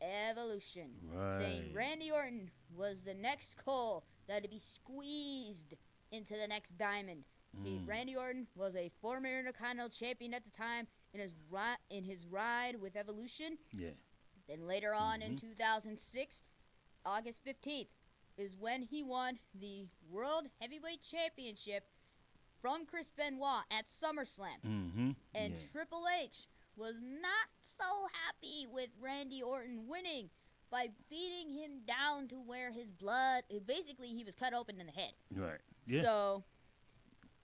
Evolution, saying Randy Orton was the next coal that had to be squeezed into the next diamond. Randy Orton was a former Intercontinental Champion at the time in his ride with Evolution. Yeah. Then later on in 2006, August 15th, is when he won the World Heavyweight Championship from Chris Benoit at SummerSlam. And Triple H was not so happy with Randy Orton winning by beating him down to where his blood, basically he was cut open in the head. Right. Yeah. So,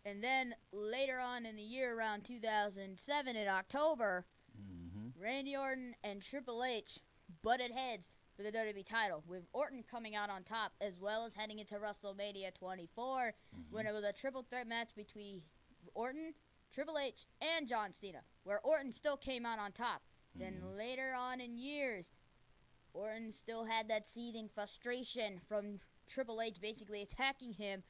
and then later on in the year, around 2007 in October, Randy Orton and Triple H butted heads for the WWE title, with Orton coming out on top, as well as heading into WrestleMania 24, when it was a triple threat match between Orton, Triple H, and John Cena, where Orton still came out on top. Then later on in years, Orton still had that seething frustration from Triple H basically attacking him,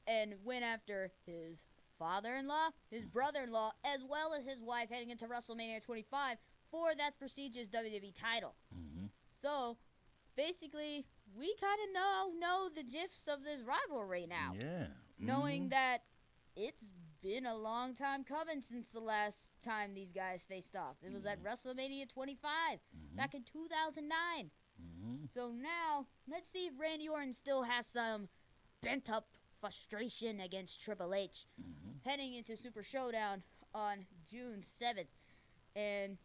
and went after his father-in-law, his brother-in-law, as well as his wife heading into WrestleMania 25 for that prestigious WWE title. Mm-hmm. So, basically, we kind of know the gifs of this rivalry now. Yeah. Knowing that it's been a long time coming since the last time these guys faced off. It was at WrestleMania 25 back in 2009. So now, let's see if Randy Orton still has some bent-up frustration against Triple H heading into Super Showdown on June 7th. And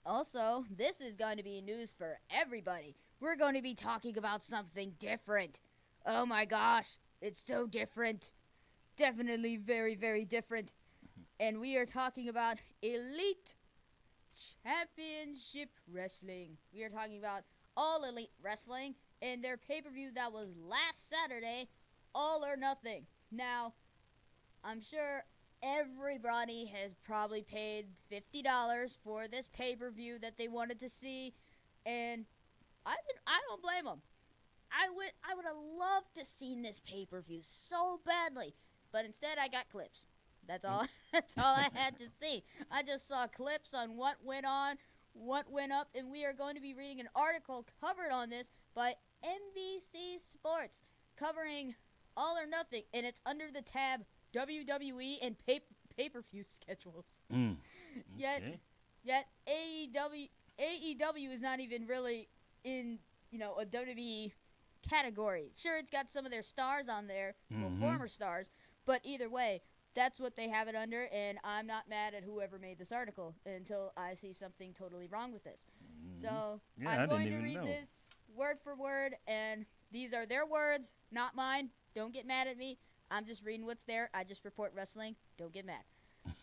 also, this is going to be news for everybody. We're going to be talking about something different. Oh my gosh, it's so different. Definitely very, very different. And we are talking about Elite Championship Wrestling. We are talking about All Elite Wrestling and their pay-per-view that was last Saturday, All or Nothing. Now, I'm sure everybody has probably paid $50 for this pay-per-view that they wanted to see, and I don't blame them. I would have loved to seen this pay-per-view so badly, but instead I got clips. That's all. That's all I had to see. I just saw clips on what went on, what went up, and we are going to be reading an article covered on this by NBC Sports, covering All or Nothing, and it's under the tab WWE and pay-per-view schedules. Okay. Yet AEW is not even really in a WWE category. Sure, it's got some of their stars on there, well, former stars, but either way, that's what they have it under, and I'm not mad at whoever made this article until I see something totally wrong with this. So I'm going to read this word for word, and these are their words, not mine. Don't get mad at me. I'm just reading what's there. I just report wrestling. Don't get mad.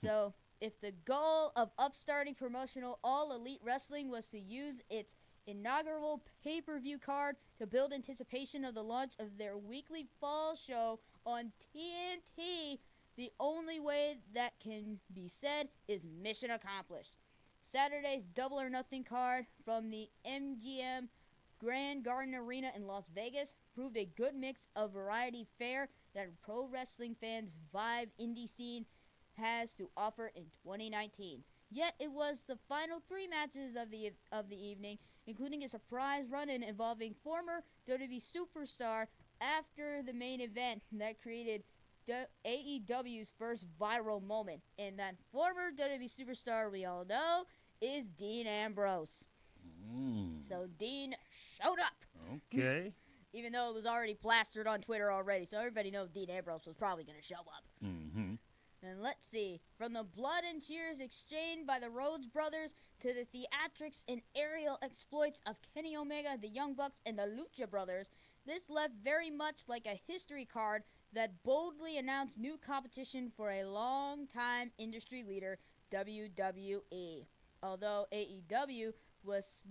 So if the goal of upstarting promotional All Elite Wrestling was to use its inaugural pay-per-view card to build anticipation of the launch of their weekly fall show on TNT, the only way that can be said is mission accomplished. Saturday's Double or Nothing card from the MGM Grand Garden Arena in Las Vegas proved a good mix of variety fare that pro wrestling fans' vibe indie scene has to offer in 2019. Yet it was the final 3 matches of the evening, including a surprise run-in involving former WWE superstar after the main event that created AEW's first viral moment. And that former WWE superstar we all know is Dean Ambrose. So Dean showed up. Okay. Even though it was already plastered on Twitter already, so everybody knows Dean Ambrose was probably going to show up. And let's see. From the blood and cheers exchanged by the Rhodes brothers to the theatrics and aerial exploits of Kenny Omega, the Young Bucks, and the Lucha brothers, this left very much like a history card that boldly announced new competition for a long-time industry leader, WWE. Although AEW was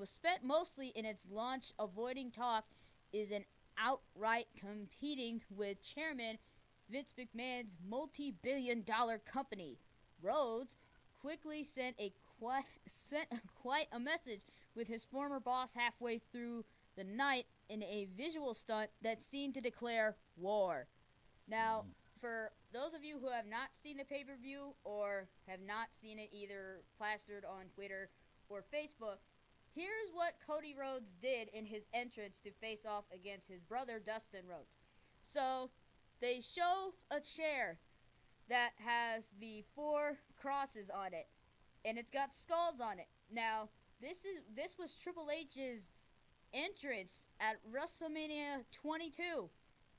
spent mostly in its launch avoiding talk, is an outright competing with chairman Vince McMahon's multi-billion-dollar company. Rhodes quickly sent quite a message with his former boss halfway through the night in a visual stunt that seemed to declare war. Now, for those of you who have not seen the pay-per-view or have not seen it either plastered on Twitter or Facebook, here's what Cody Rhodes did in his entrance to face off against his brother Dustin Rhodes. So they show a chair that has the 4 crosses on it, and it's got skulls on it. Now, this was Triple H's entrance at WrestleMania 22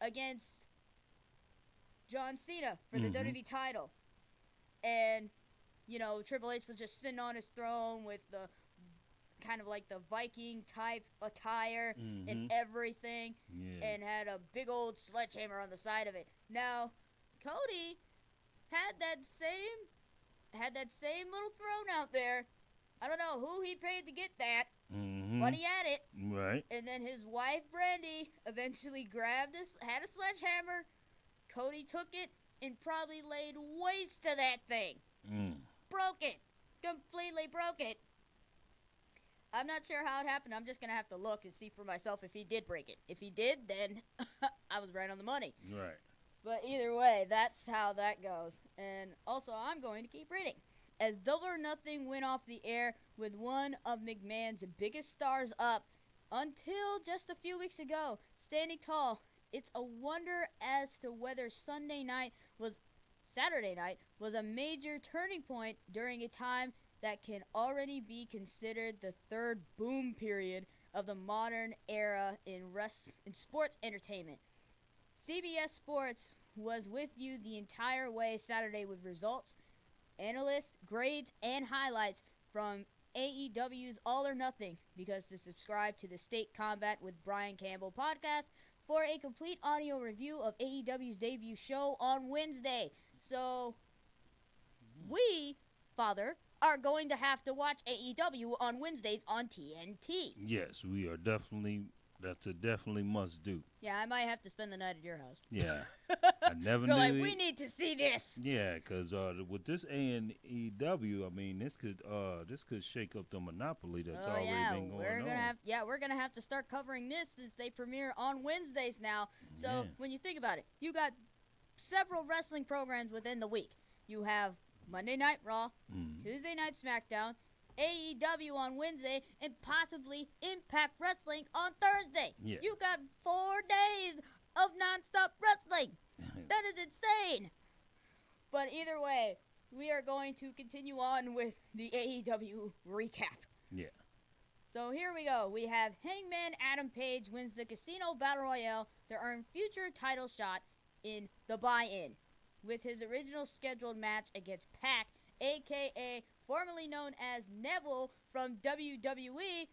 against John Cena for the WWE title. And, Triple H was just sitting on his throne with the kind of like the Viking type attire and everything, and had a big old sledgehammer on the side of it. Now, Cody had that same little throne out there. I don't know who he paid to get that, but he had it. Right. And then his wife Brandy eventually had a sledgehammer. Cody took it and probably laid waste to that thing. Broke it. Completely broke it. I'm not sure how it happened. I'm just going to have to look and see for myself if he did break it. If he did, then I was right on the money. Right. But either way, that's how that goes. And also, I'm going to keep reading. As Double or Nothing went off the air with one of McMahon's biggest stars up until just a few weeks ago, standing tall, it's a wonder as to whether Saturday night was a major turning point during a time that can already be considered the third boom period of the modern era in sports entertainment. CBS Sports was with you the entire way Saturday with results, analysts, grades, and highlights from AEW's All or Nothing, because to subscribe to the State Combat with Brian Campbell podcast for a complete audio review of AEW's debut show on Wednesday. So, we, Father, are going to have to watch AEW on Wednesdays on TNT. Yes, we are definitely. That's a definitely must do. Yeah, I might have to spend the night at your house. Yeah, I never Go knew. like, we need to see this. Yeah, because with this AEW, I mean, this could shake up the monopoly that's already been going on. We're gonna have to start covering this since they premiere on Wednesdays now. So when you think about it, you got several wrestling programs within the week. You have Monday Night Raw, Tuesday Night SmackDown, AEW on Wednesday, and possibly Impact Wrestling on Thursday. Yeah. You got 4 days of nonstop wrestling. That is insane. But either way, we are going to continue on with the AEW recap. Yeah. So here we go. We have Hangman Adam Page wins the Casino Battle Royale to earn future title shot in the buy-in with his original scheduled match against Pac, a.k.a. formerly known as Neville from WWE.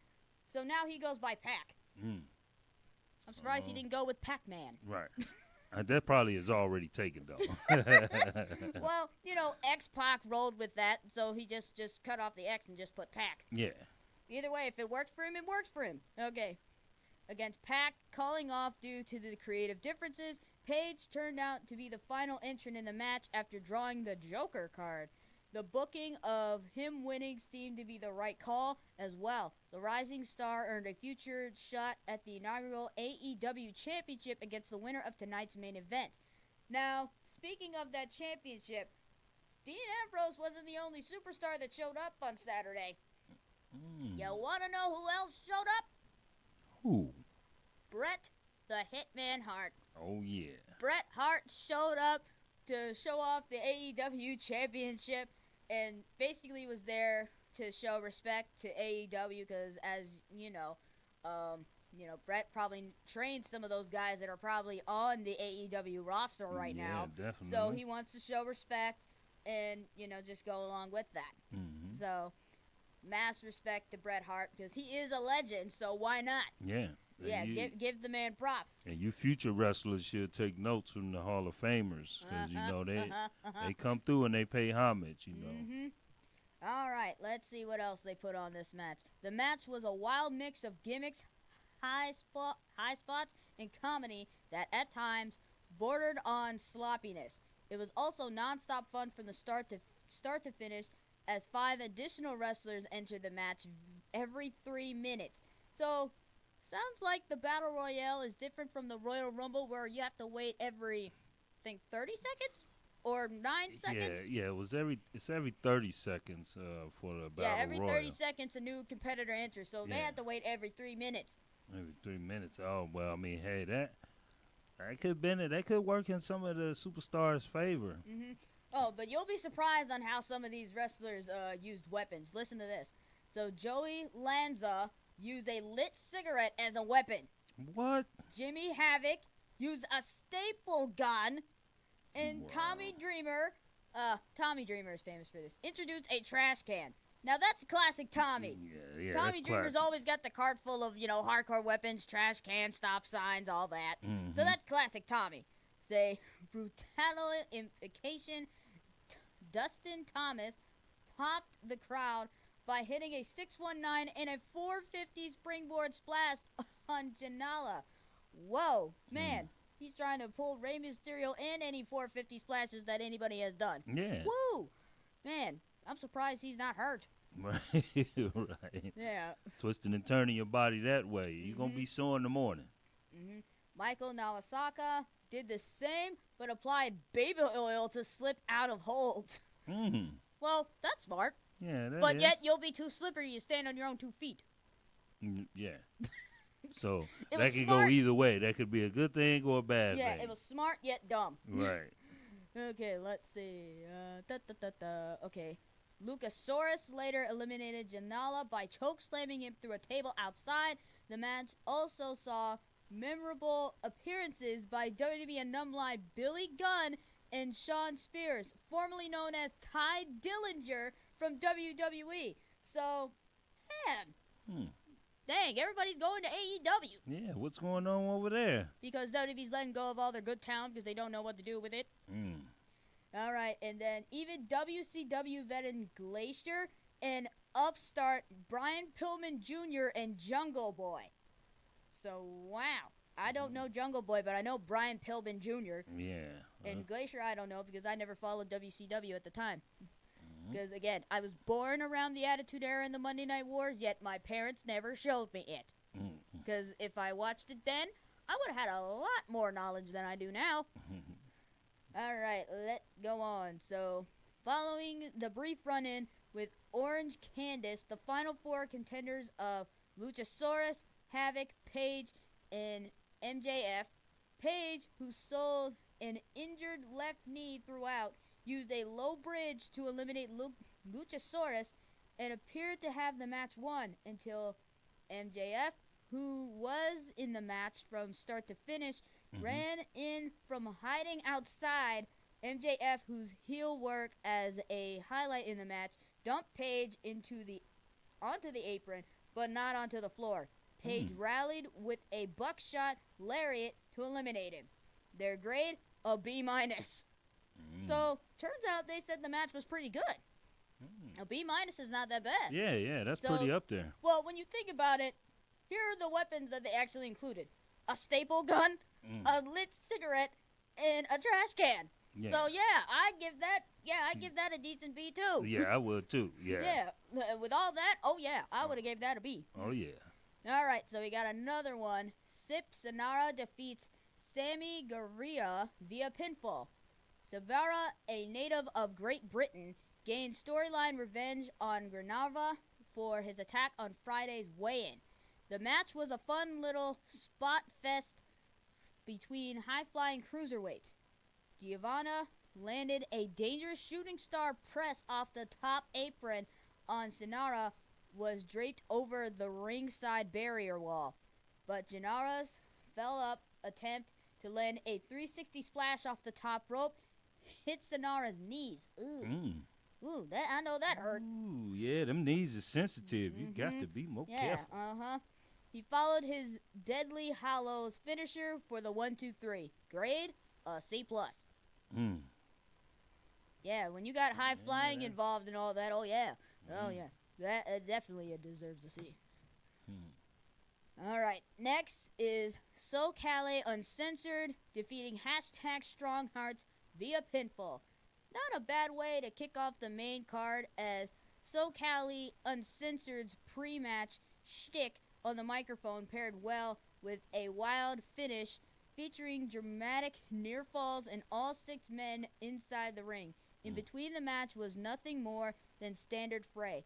So now he goes by Pac. I'm surprised he didn't go with Pac-Man. Right. That probably is already taken, though. Well, X-Pac rolled with that, so he just cut off the X and just put Pac. Yeah. Either way, if it works for him, it works for him. Okay. Against Pac, calling off due to the creative differences, Page turned out to be the final entrant in the match after drawing the Joker card. The booking of him winning seemed to be the right call as well. The Rising Star earned a future shot at the inaugural AEW Championship against the winner of tonight's main event. Now, speaking of that championship, Dean Ambrose wasn't the only superstar that showed up on Saturday. You want to know who else showed up? Who? Bret the Hitman Hart. Oh, yeah. Bret Hart showed up to show off the AEW Championship and basically was there to show respect to AEW because, as you know, Bret probably trained some of those guys that are probably on the AEW roster right now. Definitely. So he wants to show respect and, just go along with that. So, mass respect to Bret Hart because he is a legend, so why not? Yeah. Yeah, give the man props. And you future wrestlers should take notes from the Hall of Famers because, they come through and they pay homage, All right, let's see what else they put on this match. The match was a wild mix of gimmicks, high spots, and comedy that at times bordered on sloppiness. It was also nonstop fun from the start to finish as 5 additional wrestlers entered the match every 3 minutes. So, sounds like the Battle Royale is different from the Royal Rumble where you have to wait every, 30 seconds? Or 9 seconds? Yeah, it's every 30 seconds for the Battle Royale. Yeah, every 30 seconds a new competitor enters, so they have to wait every 3 minutes. Every 3 minutes. Oh, well, I mean, hey, that could have been it. That could work in some of the superstars' favor. Oh, but you'll be surprised on how some of these wrestlers used weapons. Listen to this. So Joey Lanza used a lit cigarette as a weapon. What? Jimmy Havoc used a staple gun. And Wow. Tommy Dreamer is famous for this, introduced a trash can. Now that's classic Tommy. Yeah, Tommy that's Dreamer's classic. always got the cart full of, hardcore weapons, trash cans, stop signs, all that. So that's classic Tommy. Say, brutality. Dustin Thomas popped the crowd by hitting a 619 and a 450 springboard splash on Janela. Whoa, man. He's trying to pull Rey Mysterio in any 450 splashes that anybody has done. Yeah. Woo! Man, I'm surprised he's not hurt. Right. Right. Yeah. Twisting and turning your body that way. You're going to be sore in the morning. Michael Nawasaka did the same, but applied baby oil to slip out of holds. Mm. Well, that's smart. Yeah, that But is. yet you'll be too slippery to stand on your own 2 feet. Yeah. So It that was could smart. go either way. That could be a good thing or a bad Yeah, thing. it was smart yet dumb. Right. Okay, let's see. Okay. Luchasaurus later eliminated Janala by chokeslamming him through a table outside. The match also saw memorable appearances by WWE alumni Billy Gunn and Shawn Spears, formerly known as Ty Dillinger from WWE. So, man, dang, everybody's going to AEW. Yeah, what's going on over there? Because WWE's letting go of all their good talent because they don't know what to do with it. All right, and then even WCW veteran Glacier and upstart Brian Pillman Jr. and Jungle Boy. So, wow. I don't know Jungle Boy, but I know Brian Pillman Jr. Yeah. And Glacier, I don't know because I never followed WCW at the time. Because, again, I was born around the Attitude Era and the Monday Night Wars, yet my parents never showed me it. Because if I watched it then, I would have had a lot more knowledge than I do now. All right, let's go on. So, following the brief run-in with Orange Candace, the final 4 contenders of Luchasaurus, Havoc, Paige, and MJF. Paige, who sold an injured left knee throughout, used a low bridge to eliminate Luchasaurus and appeared to have the match won until MJF, who was in the match from start to finish, ran in from hiding outside. MJF, whose heel work as a highlight in the match, dumped Paige onto the apron, but not onto the floor. Paige rallied with a buckshot lariat to eliminate him. Their grade, a B-. So, turns out they said the match was pretty good. A B- is not that bad. Yeah, that's pretty up there. Well, when you think about it, here are the weapons that they actually included. A staple gun, a lit cigarette, and a trash can. Yeah. So, I give that a decent B, too. Yeah, I would, too. Yeah. Yeah, with all that, I would have gave that a B. Oh, yeah. All right, so we got another one. Sip Sonara defeats Sammy Guerrero via pinfall. Savara, a native of Great Britain, gained storyline revenge on Granava for his attack on Friday's weigh-in. The match was a fun little spot fest between high-flying cruiserweights. Giovanna landed a dangerous shooting star press off the top apron on Sonara, was draped over the ringside barrier wall. But Gennara's fell-up attempt to land a 360 splash off the top rope hit Sonara's knees. Ooh, I know that hurt. Ooh, yeah, them knees are sensitive. You got to be more careful. He followed his Deadly Hallows finisher for the 1-2-3. Grade, a C+. Yeah, when you got high flying involved and all that, that definitely deserves a C. All right, next is SoCal Uncensored defeating #StrongHearts via pinfall. Not a bad way to kick off the main card, as SoCal Uncensored's pre-match shtick on the microphone paired well with a wild finish featuring dramatic near falls and all 6 men inside the ring. In between the match was nothing more than standard fray.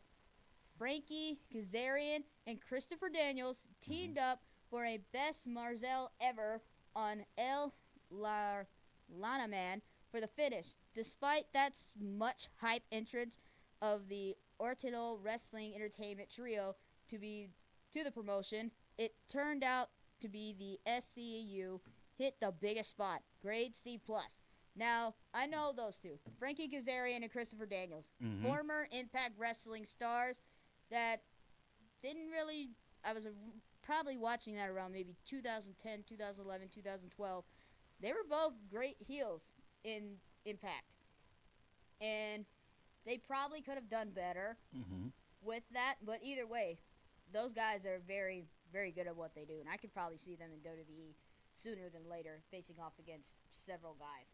Frankie Kazarian and Christopher Daniels teamed up for a best Marzel ever on El Lana Man for the finish. Despite that much hype entrance of the Ortino Wrestling Entertainment Trio to the promotion, it turned out to be the SCU hit the biggest spot. Grade C+. Now, I know those two, Frankie Kazarian and Christopher Daniels, former Impact Wrestling stars that didn't really, I was probably watching that around maybe 2010, 2011, 2012. They were both great heels in Impact. And they probably could have done better with that, but either way, those guys are very, very good at what they do, and I could probably see them in WWE sooner than later facing off against several guys.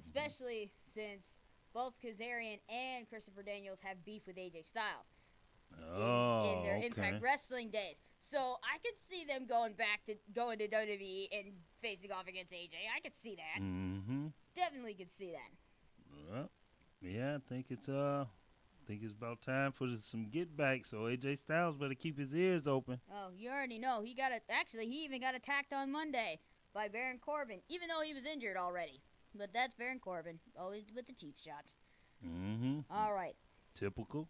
Especially since both Kazarian and Christopher Daniels have beef with AJ Styles. in their okay. Impact Wrestling days. So I could see them going to WWE and facing off against AJ. I could see that. Mm-hmm. Definitely could see that. Well, yeah, I think it's about time for some get back. So AJ Styles better keep his ears open. Oh, you already know. He even got attacked on Monday by Baron Corbin, even though he was injured already. But that's Baron Corbin, always with the cheap shots. Mm-hmm. All right. Typical.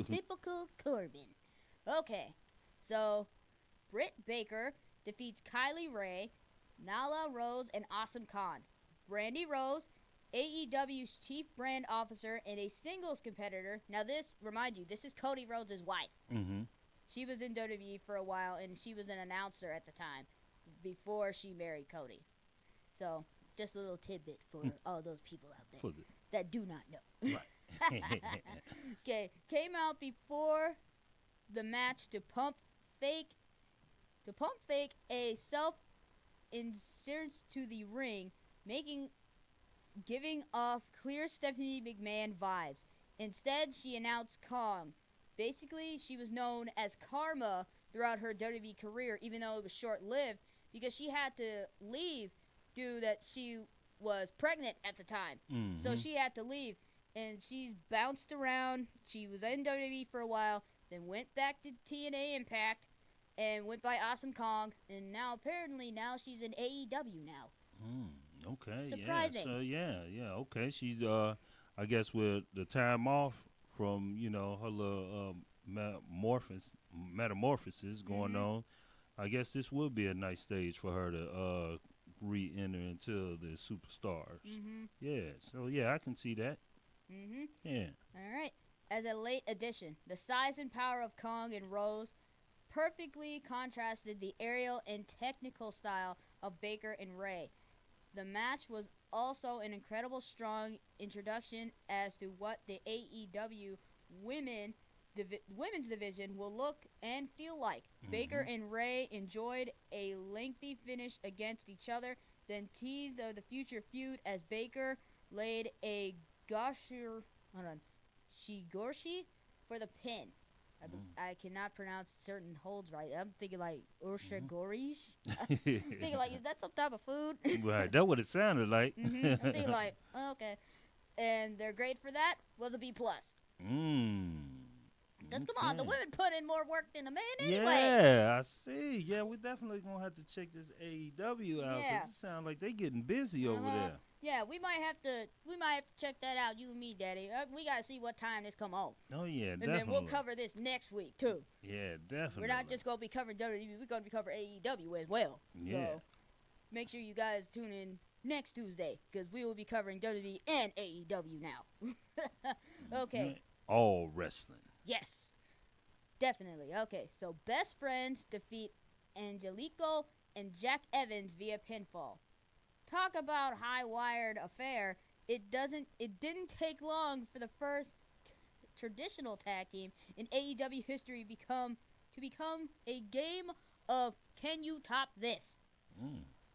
Typical Corbin. Okay, so Britt Baker defeats Kylie Ray, Nala Rose, and Awesome Khan. Brandy Rose, AEW's chief brand officer and a singles competitor. Now this, remind you, this is Cody Rhodes' wife. Mm-hmm. She was in WWE for a while, and she was an announcer at the time before she married Cody. So, just a little tidbit for all those people out there that do not know. Right. Okay, came out before the match to pump fake a self-insert to the ring, giving off clear Stephanie McMahon vibes. Instead, she announced Kong. Basically, she was known as Karma throughout her WWE career, even though it was short-lived, because she had to leave due that she was pregnant at the time. Mm-hmm. So she had to leave, and she's bounced around. She was in WWE for a while, then went back to TNA Impact, and went by Awesome Kong, and now apparently she's in AEW now. Okay. Surprising. Yeah. So yeah. Okay. She's I guess with the time off from her little metamorphosis going on, I guess this would be a nice stage for her to re-enter into the superstars. Yeah. So yeah, I can see that. Yeah. All right. As a late addition, the size and power of Kong and Rose perfectly contrasted the aerial and technical style of Baker and Ray. The match was also an incredible strong introduction as to what the AEW women's division will look and feel like. Baker and Ray enjoyed a lengthy finish against each other, then teased of the future feud as Baker laid a Shigorshi for the pin. I cannot pronounce certain holds right. I'm thinking like Ushigorish. Thinking like, is that some type of food? Right, that's what it sounded like. I'm thinking like, oh, okay. And their grade for that was a B+. Because come on, the women put in more work than the men anyway. Yeah, I see. Yeah, we're definitely going to have to check this AEW out because Yeah. it sounds like they getting busy over there. Yeah, we might have to check that out, you and me, Daddy. We got to see what time this come on. Oh, yeah, And definitely. then we'll cover this next week, too. Yeah, definitely. We're not just going to be covering WWE, we're going to be covering AEW as well. Yeah. So make sure you guys tune in next Tuesday because we will be covering WWE and AEW now. Okay. All wrestling. Yes. Definitely. Okay, so Best Friends defeat Angelico and Jack Evans via pinfall. Talk about high-wired affair. It didn't take long for the first traditional tag team in AEW history to become a game of can you top this?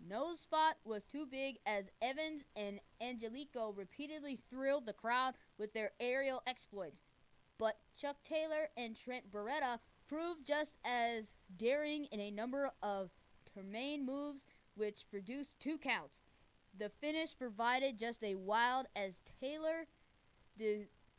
No spot was too big as Evans and Angelico repeatedly thrilled the crowd with their aerial exploits. But Chuck Taylor and Trent Beretta proved just as daring in a number of terrain moves which produced 2 counts. The finish provided just a wild as Taylor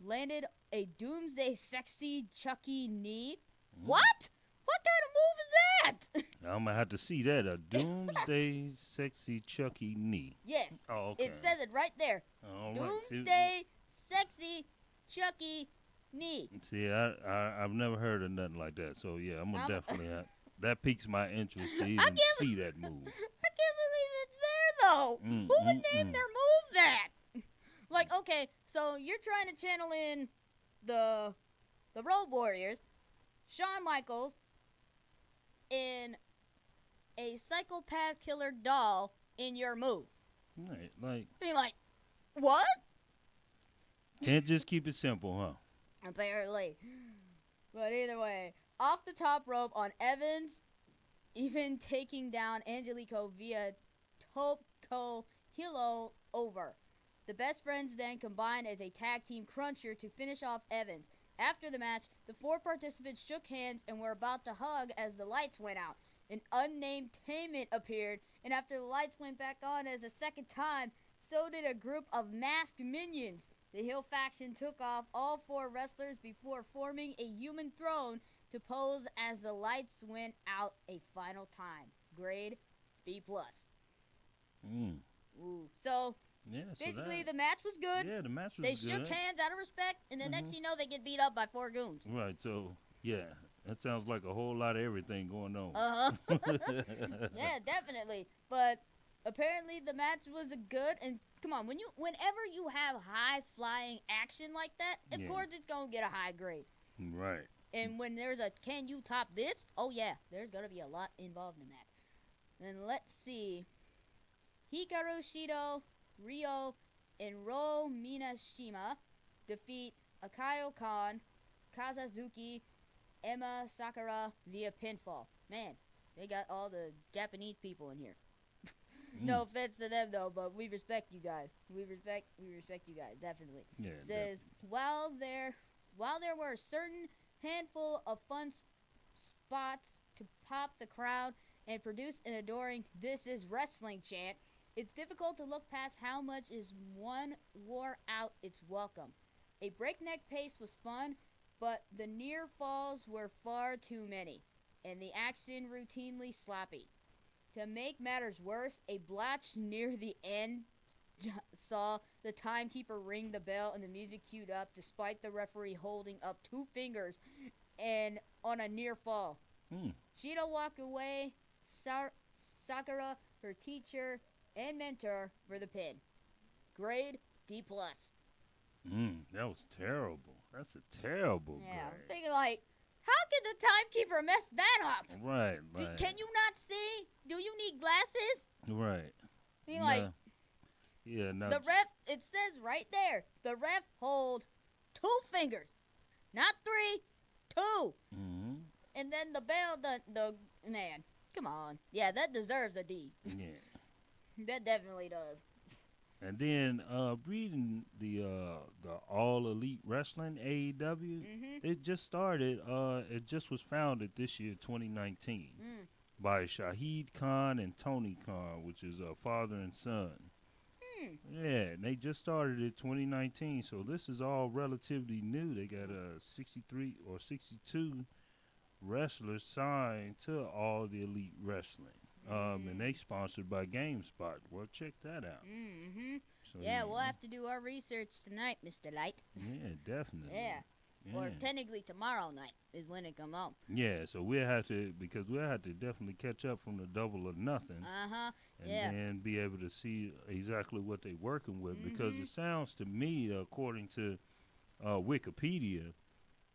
landed a Doomsday Sexy Chucky knee. What? What kind of move is that? I'm going to have to see that. A Doomsday Sexy Chucky knee. Yes. Oh, okay. It says it right there. All right. Doomsday Sexy Chucky knee. See, I've never heard of nothing like that. So, yeah, I'm going to definitely that piques my interest to even see that move. I can't believe it's there, though. Who would name their move that? Like, okay, so you're trying to channel in the Road Warriors, Shawn Michaels, in a psychopath killer doll in your move. Right, like. Being like, what? Can't just keep it simple, huh? Apparently. But either way, off the top rope on Evans, even taking down Angelico via Topco Hilo over. The Best Friends then combined as a tag team cruncher to finish off Evans. After the match, the 4 participants shook hands and were about to hug as the lights went out. An unnamed tainment appeared, and after the lights went back on as a second time, so did a group of masked minions. The heel faction took off all 4 wrestlers before forming a human throne to pose as the lights went out a final time. Grade B+. Ooh. So, Yeah. basically, the match was good. Yeah, the match was They good. shook hands out of respect, and the next thing you know, they get beat up by 4 goons. Right. So, yeah, that sounds like a whole lot of everything going on. Yeah, definitely. But apparently the match was good. And come on, whenever you have high flying action like that, of course it's gonna get a high grade. Right. And when there's a can you top this? Oh yeah, there's gonna be a lot involved in that. And let's see. Hikaru Shido, Ryo, and Ro Minashima defeat Akayo Khan, Kazazuki, Emma Sakura via pinfall. Man, they got all the Japanese people in here. No offense to them though, but we respect you guys. We respect you guys, definitely. Yeah. It says while there were a certain handful of fun spots to pop the crowd and produce an adoring "This is wrestling" chant, it's difficult to look past how much is one wore out its welcome. A breakneck pace was fun, but the near falls were far too many, and the action routinely sloppy. To make matters worse, a blotch near the end saw the timekeeper ring the bell and the music queued up despite the referee holding up 2 fingers and on a near fall. Shido walked away, Sakura, her teacher and mentor, for the pin. Grade D+. That was terrible. That's a terrible Yeah, I'm grade. thinking like, how could the timekeeper mess that up? Right. Can you not see? Do you need glasses? Right. He like, yeah, no. the ref, it says right there, the ref hold 2 fingers, not 3, 2. And then the bell, the man, come on. Yeah, that deserves a D. Yeah. That definitely does. And then reading the All Elite Wrestling AEW, it just started. It just was founded this year, 2019, by Shahid Khan and Tony Khan, which is a father and son. Yeah, and they just started it 2019, so this is all relatively new. They got 63 or 62 wrestlers signed to All the Elite Wrestling. And they sponsored by GameSpot. Well, check that out. So, Yeah, we'll have to do our research tonight, Mr. Light. Yeah, definitely. Yeah. Or technically tomorrow night is when it come out. Yeah, so we'll have to definitely catch up from the Double or Nothing. And then be able to see exactly what they're working with. Because it sounds to me, according to Wikipedia,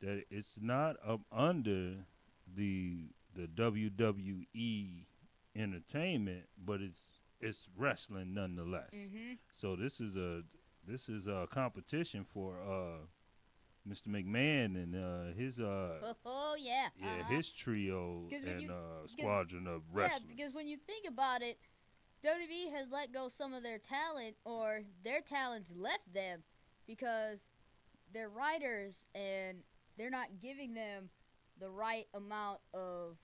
that it's not up under the WWE entertainment, but it's wrestling nonetheless. So this is a competition for Mr. McMahon and his his trio and squadron of wrestlers. Yeah, because when you think about it, WWE has let go some of their talent, or their talents left them because they're writers and they're not giving them the right amount of,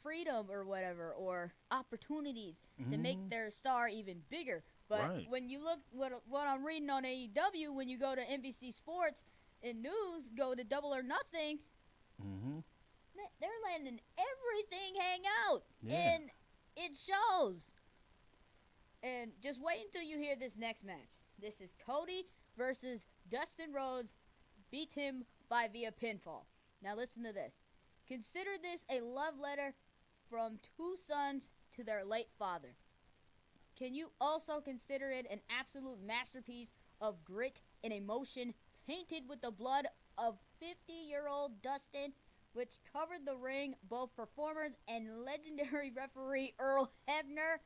freedom or whatever, or opportunities to make their star even bigger. But when you look what I'm reading on AEW, when you go to NBC Sports and News, go to Double or Nothing, they're letting everything hang out, and it shows. And just wait until you hear this next match. This is Cody versus Dustin Rhodes, beats him via pinfall. Now listen to this. Consider this a love letter from 2 sons to their late father. Can you also consider it an absolute masterpiece of grit and emotion painted with the blood of 50-year-old Dustin, which covered the ring, both performers and legendary referee Earl Hebner?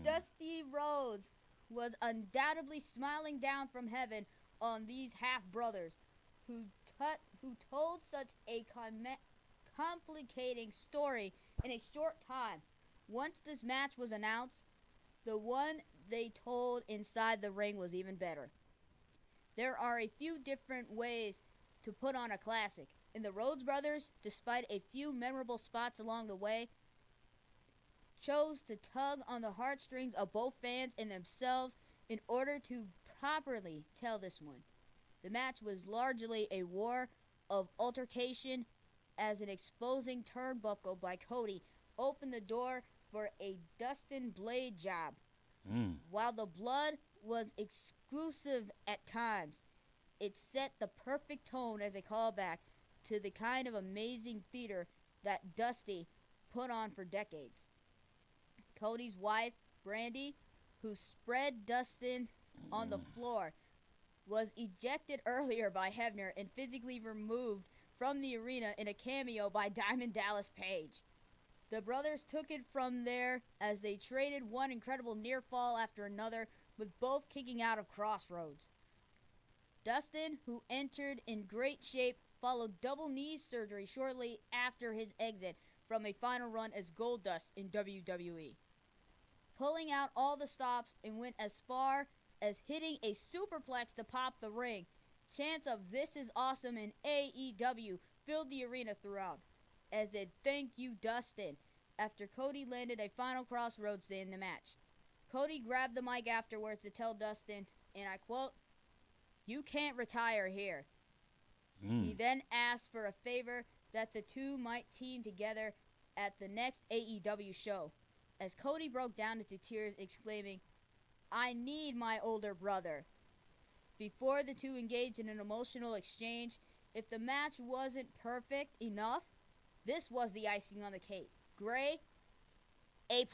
Dusty Rhodes was undoubtedly smiling down from heaven on these half-brothers who told such a complicating story in a short time. Once this match was announced, the one they told inside the ring was even better. There are a few different ways to put on a classic, and the Rhodes brothers, despite a few memorable spots along the way, chose to tug on the heartstrings of both fans and themselves in order to properly tell this one. The match was largely a war of altercation as an exposing turnbuckle by Cody opened the door for a Dustin Blade job. While the blood was exclusive at times, it set the perfect tone as a callback to the kind of amazing theater that Dusty put on for decades. Cody's wife, Brandy, who spread Dustin on the floor, was ejected earlier by Hebner and physically removed from the arena in a cameo by Diamond Dallas Page. The brothers took it from there as they traded one incredible near fall after another, with both kicking out of Crossroads. Dustin, who entered in great shape, followed double knee surgery shortly after his exit from a final run as Goldust in WWE, pulling out all the stops and went as far as hitting a superplex to pop the ring. Chants of "This is awesome" in AEW filled the arena throughout, as did "Thank you, Dustin," after Cody landed a final Crossroads to end the match. Cody grabbed the mic afterwards to tell Dustin, and I quote, "You can't retire here." He then asked for a favor that the two might team together at the next AEW show, as Cody broke down into tears, exclaiming, "I need my older brother." Before the two engaged in an emotional exchange, if the match wasn't perfect enough, this was the icing on the cake. Gray, A+.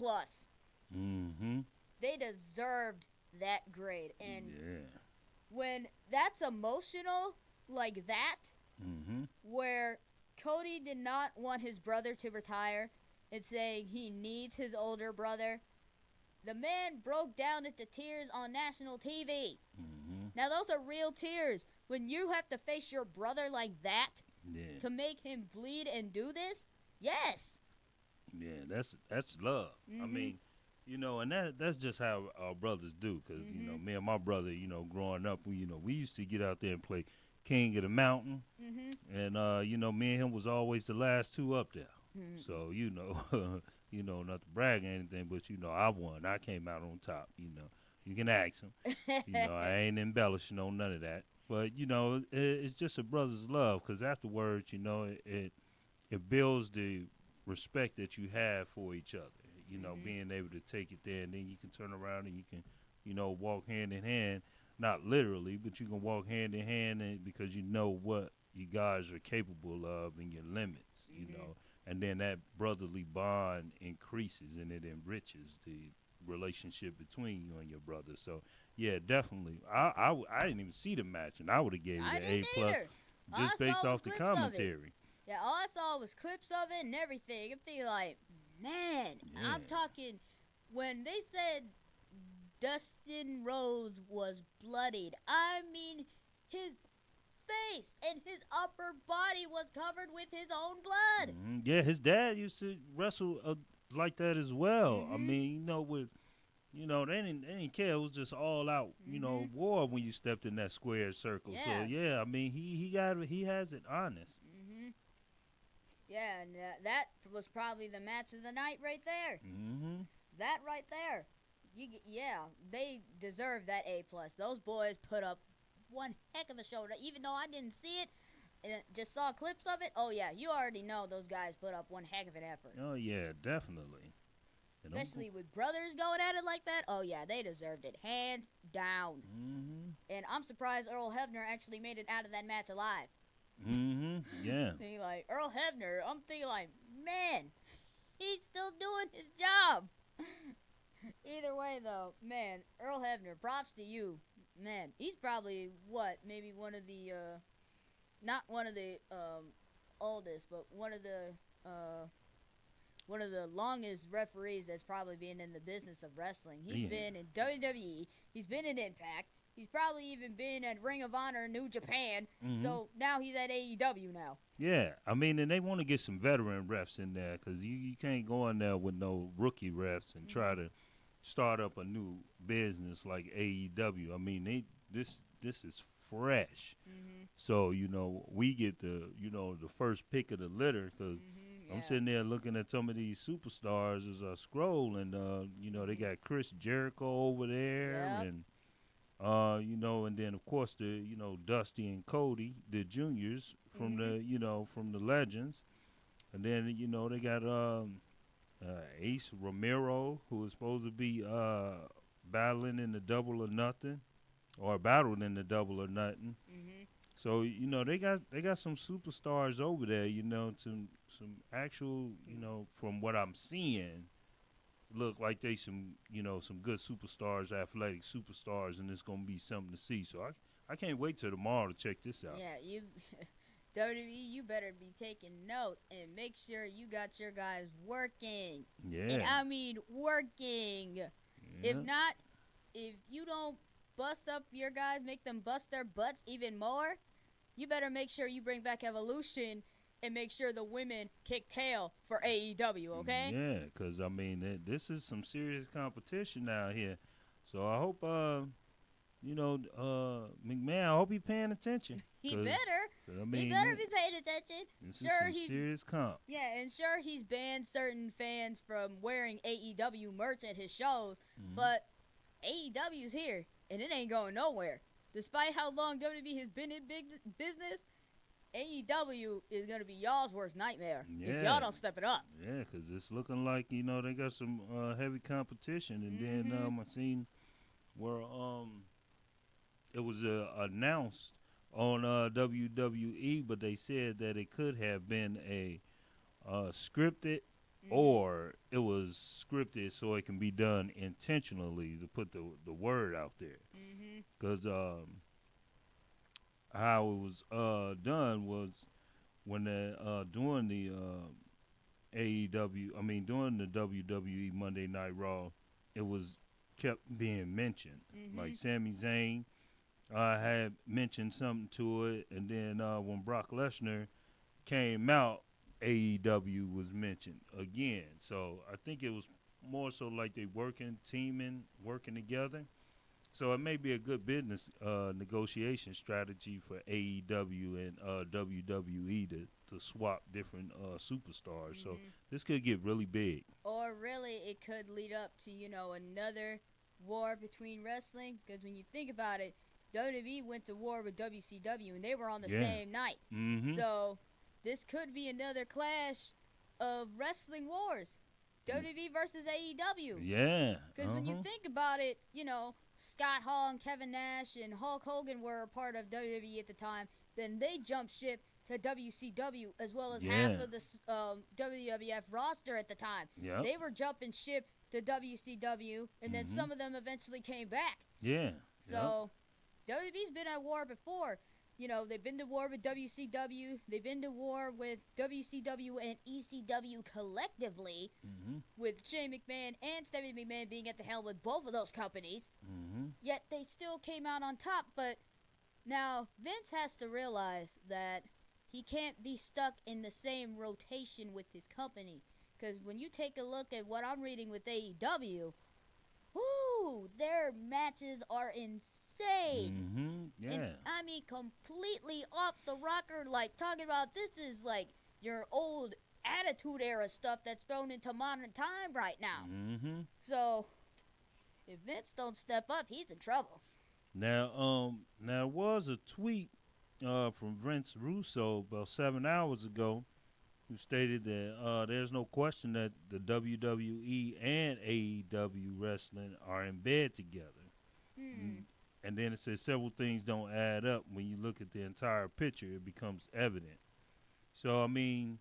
They deserved that grade. And when that's emotional like that, where Cody did not want his brother to retire and saying he needs his older brother, the man broke down into tears on national TV. Now, those are real tears. When you have to face your brother like that to make him bleed and do this, yes. Yeah, that's love. I mean, and that's just how our brothers do. Because, me and my brother, growing up, we used to get out there and play King of the Mountain. And, me and him was always the last two up there. So, not to brag or anything, but, I won. I came out on top, You can ask him. I ain't embellishing on none of that. But, it's just a brother's love. Because afterwards, it builds the respect that you have for each other. Being able to take it there, and then you can turn around and you can, walk hand in hand. Not literally, but you can walk hand in hand because you know what you guys are capable of and your limits, And then that brotherly bond increases and it enriches the relationship between you and your brother. So, yeah, definitely. I didn't even see the match, and I would have gave it an A+, just based off the commentary. Yeah, all I saw was clips of it and everything. I'm thinking like, man, I'm talking when they said Dustin Rhodes was bloodied. I mean, his face and his upper body was covered with his own blood. Yeah, his dad used to wrestle like that as well. I mean, they didn't care. It was just all out, war when you stepped in that square circle. Yeah. So yeah, I mean, he has it honest. Yeah, and that was probably the match of the night right there. That right there. They deserve that A+. Those boys put up one heck of a show. Even though I didn't see it and just saw clips of it, oh yeah, you already know those guys put up one heck of an effort. Oh yeah, definitely. Especially with brothers going at it like that, oh yeah, they deserved it, hands down. And I'm surprised Earl Hebner actually made it out of that match alive. Yeah. Thinking like, Earl Hebner, I'm thinking like, man, he's still doing his job. Either way, though, man, Earl Hebner, props to you. Man, he's probably, maybe one of the, not one of the oldest, but one of the longest referees that's probably been in the business of wrestling. He's been in WWE. He's been in Impact. He's probably even been at Ring of Honor in New Japan. So now he's at AEW now. Yeah, I mean, and they want to get some veteran refs in there because you can't go in there with no rookie refs and try to start up a new business like AEW. I mean, this is fresh. So, you know, we get the, you know, the first pick of the litter because I'm sitting there looking at some of these superstars as I scroll, and, you know, they got Chris Jericho over there, and, you know, and then, of course, the, you know, Dusty and Cody, the juniors from the, you know, from the Legends. And then, you know, they got Ace Romero, who is supposed to be battling in the Double or Nothing, or battled in the Double or Nothing. So, you know, they got some superstars over there, you know, some actual, you know, from what I'm seeing, look like they some, you know, some good superstars, athletic superstars, and it's going to be something to see. So I can't wait till tomorrow to check this out. Yeah, you WWE, you better be taking notes and make sure you got your guys working. Yeah. And I mean working. If not, if you don't bust up your guys, make them bust their butts even more, you better make sure you bring back Evolution and make sure the women kick tail for AEW, okay? Yeah, because, I mean, this is some serious competition out here. So I hope, you know, McMahon, I hope he's paying attention. He better. I mean, He better be paying attention. This is some serious comp. Yeah, and sure, he's banned certain fans from wearing AEW merch at his shows, but AEW's here, and it ain't going nowhere. Despite how long WWE has been in big business, AEW is going to be y'all's worst nightmare if y'all don't step it up. Yeah, because it's looking like, you know, they got some heavy competition. And then I seen where it was announced on WWE, but they said that it could have been a scripted or it was scripted so it can be done intentionally to put the word out there. Because how it was done was when during the AEW, during the WWE Monday Night Raw, it was kept being mentioned. Like Sami Zayn had mentioned something to it, and then when Brock Lesnar came out, AEW was mentioned again. So I think it was more so like they working together. So it may be a good business negotiation strategy for AEW and WWE to swap different superstars. So this could get really big. Or really, it could lead up to, you know, another war between wrestling. Because when you think about it, WWE went to war with WCW, and they were on the same night. So this could be another clash of wrestling wars. WWE versus AEW. Yeah. Because when you think about it, you know, Scott Hall and Kevin Nash and Hulk Hogan were a part of WWE at the time. Then they jumped ship to WCW as well as half of the WWF roster at the time. They were jumping ship to WCW, and then some of them eventually came back. So WWE's been at war before. You know, they've been to war with WCW. They've been to war with WCW and ECW collectively, with Shane McMahon and Stephanie McMahon being at the helm with both of those companies. Yet they still came out on top. But now Vince has to realize that he can't be stuck in the same rotation with his company. Because when you take a look at what I'm reading with AEW, their matches are insane. And, I mean, completely off the rocker, like, talking about this is like your old Attitude Era stuff that's thrown into modern time right now. So, if Vince don't step up, he's in trouble. Now, there was a tweet from Vince Russo about 7 hours ago who stated that there's no question that the WWE and AEW wrestling are in bed together. And then it says several things don't add up. When you look at the entire picture, it becomes evident. So, I mean,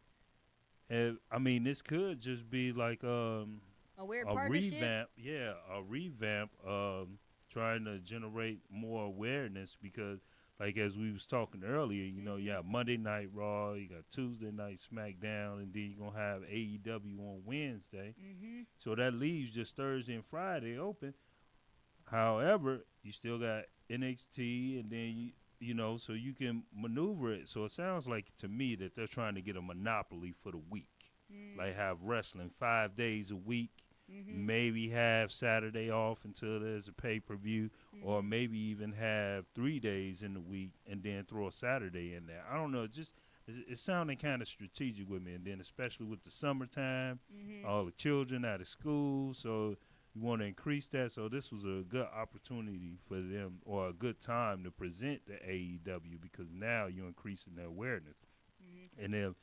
this could just be like a weird partnership? revamp. Yeah, a revamp trying to generate more awareness because, like as we was talking earlier, you know, you have Monday Night Raw, you got Tuesday Night SmackDown, and then you're going to have AEW on Wednesday. So that leaves just Thursday and Friday open. However, you still got NXT, and then, you know, so you can maneuver it. So it sounds like to me that they're trying to get a monopoly for the week. Like have wrestling 5 days a week, maybe have Saturday off until there's a pay-per-view, or maybe even have 3 days in the week and then throw a Saturday in there. I don't know. It's sounding kind of strategic with me, and then especially with the summertime, all the children out of school, so you want to increase that. So this was a good opportunity for them, or a good time to present the AEW, because now you're increasing their awareness. And then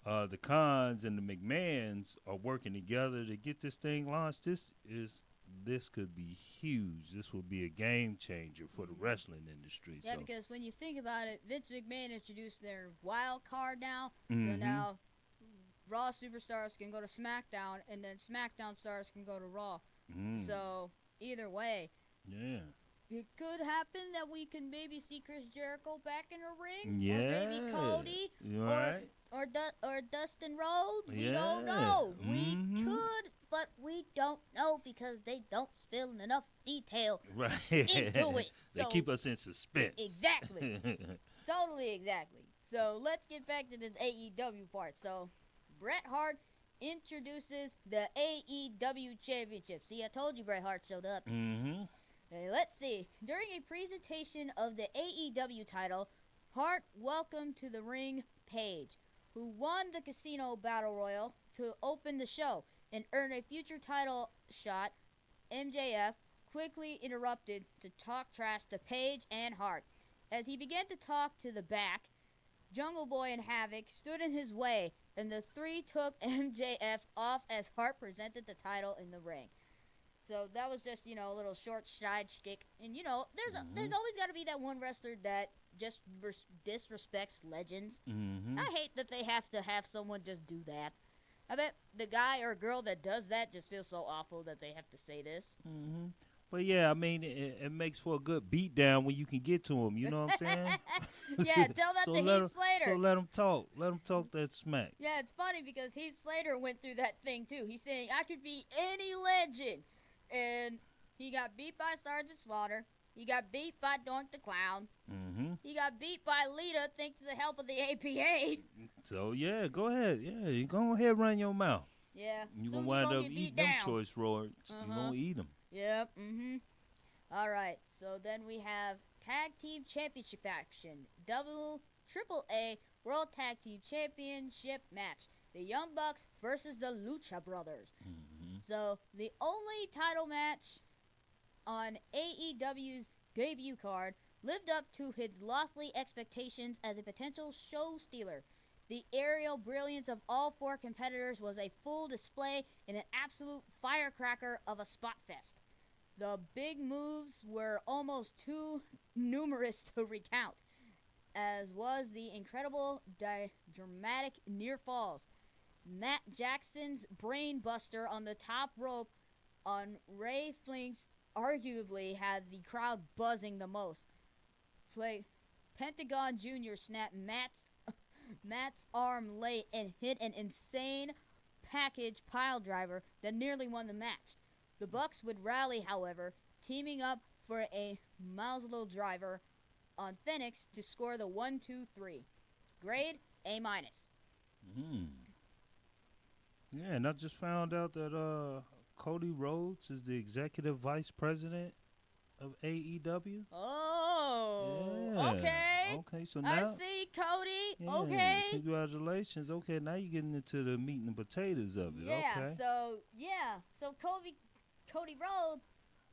the Khans and the McMahons are working together to get this thing launched. This could be huge. This will be a game changer for the wrestling industry. Yeah, so. because when you think about it, Vince McMahon introduced their wild card now. So now Raw superstars can go to SmackDown, and then SmackDown stars can go to Raw. So either way, it could happen that we can maybe see Chris Jericho back in a ring, or maybe Cody, or Dustin Rhodes. We don't know. We could, but we don't know because they don't spill enough detail into it. They keep us in suspense. Exactly. Totally exactly. So let's get back to this AEW part. So Bret Hart introduces the AEW Championship. See, I told you Bret Hart showed up. Okay, let's see. During a presentation of the AEW title, Hart welcomed to the ring Paige, who won the Casino Battle Royal to open the show and earn a future title shot. MJF quickly interrupted to talk trash to Paige and Hart. As he began to talk to the back, Jungle Boy and Havoc stood in his way, and the three took MJF off as Hart presented the title in the ring. So that was just, a little short side shtick. And, there's always got to be that one wrestler that just disrespects legends. I hate that they have to have someone just do that. I bet the guy or girl that does that just feels so awful that they have to say this. But yeah, I mean, it makes for a good beatdown when you can get to him. You know what I'm saying? Yeah, tell that to Heath Slater. So let him talk. Let him talk that smack. Yeah, it's funny because Heath Slater went through that thing too. He's saying, I could be any legend. And he got beat by Sergeant Slaughter. He got beat by Doink the Clown. He got beat by Lita thanks to the help of the APA. So, yeah, go ahead. Yeah, you go ahead run your mouth. Yeah. You're going to wind up eating them choice roids. You're going to eat them. Yep. All right. So then we have Tag Team Championship action. Triple A World Tag Team Championship match. The Young Bucks versus the Lucha Brothers. So the only title match on AEW's debut card lived up to its lofty expectations as a potential show stealer. The aerial brilliance of all four competitors was a full display and an absolute firecracker of a spot fest. The big moves were almost too numerous to recount, as was the incredible dramatic near falls. Matt Jackson's brain buster on the top rope on Ray Flinks arguably had the crowd buzzing the most. Pentagon Jr. snapped Matt's arm late and hit an insane package pile driver that nearly won the match. The Bucks would rally, however, teaming up for a Mauslow driver on Phoenix to score the 1-2-3. Grade A-. Yeah, and I just found out that Cody Rhodes is the executive vice president of AEW. Oh, yeah. Okay. Okay, so now I see, Cody. yeah, Okay. Congratulations. Okay, now you're getting into the meat and potatoes of it. Yeah. Okay. So Cody Rhodes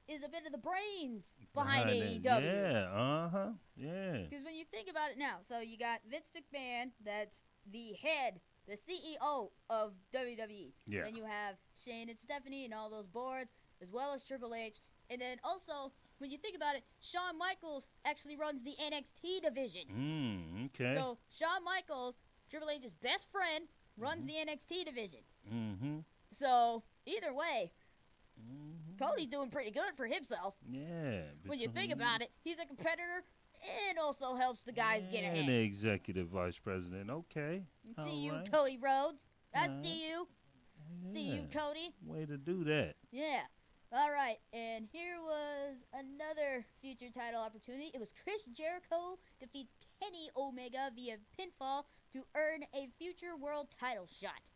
is a bit of the brains behind it. AEW. Yeah. Yeah. Because when you think about it now, so you got Vince McMahon, that's the head, the CEO of WWE. Yeah. Then you have Shane and Stephanie and all those boards, as well as Triple H. And then also, when you think about it, Shawn Michaels actually runs the NXT division. Okay. So Shawn Michaels, Triple H's best friend, runs the NXT division. So either way, Cody's doing pretty good for himself. Yeah. When you think about it, he's a competitor and also helps the guys get ahead. And the executive vice president. Okay. See you, right. Cody Rhodes. I Alright. see you. Yeah. See you, Cody. Way to do that. Yeah. All right, and here was another future title opportunity. It was Chris Jericho defeats Kenny Omega via pinfall to earn a future world title shot.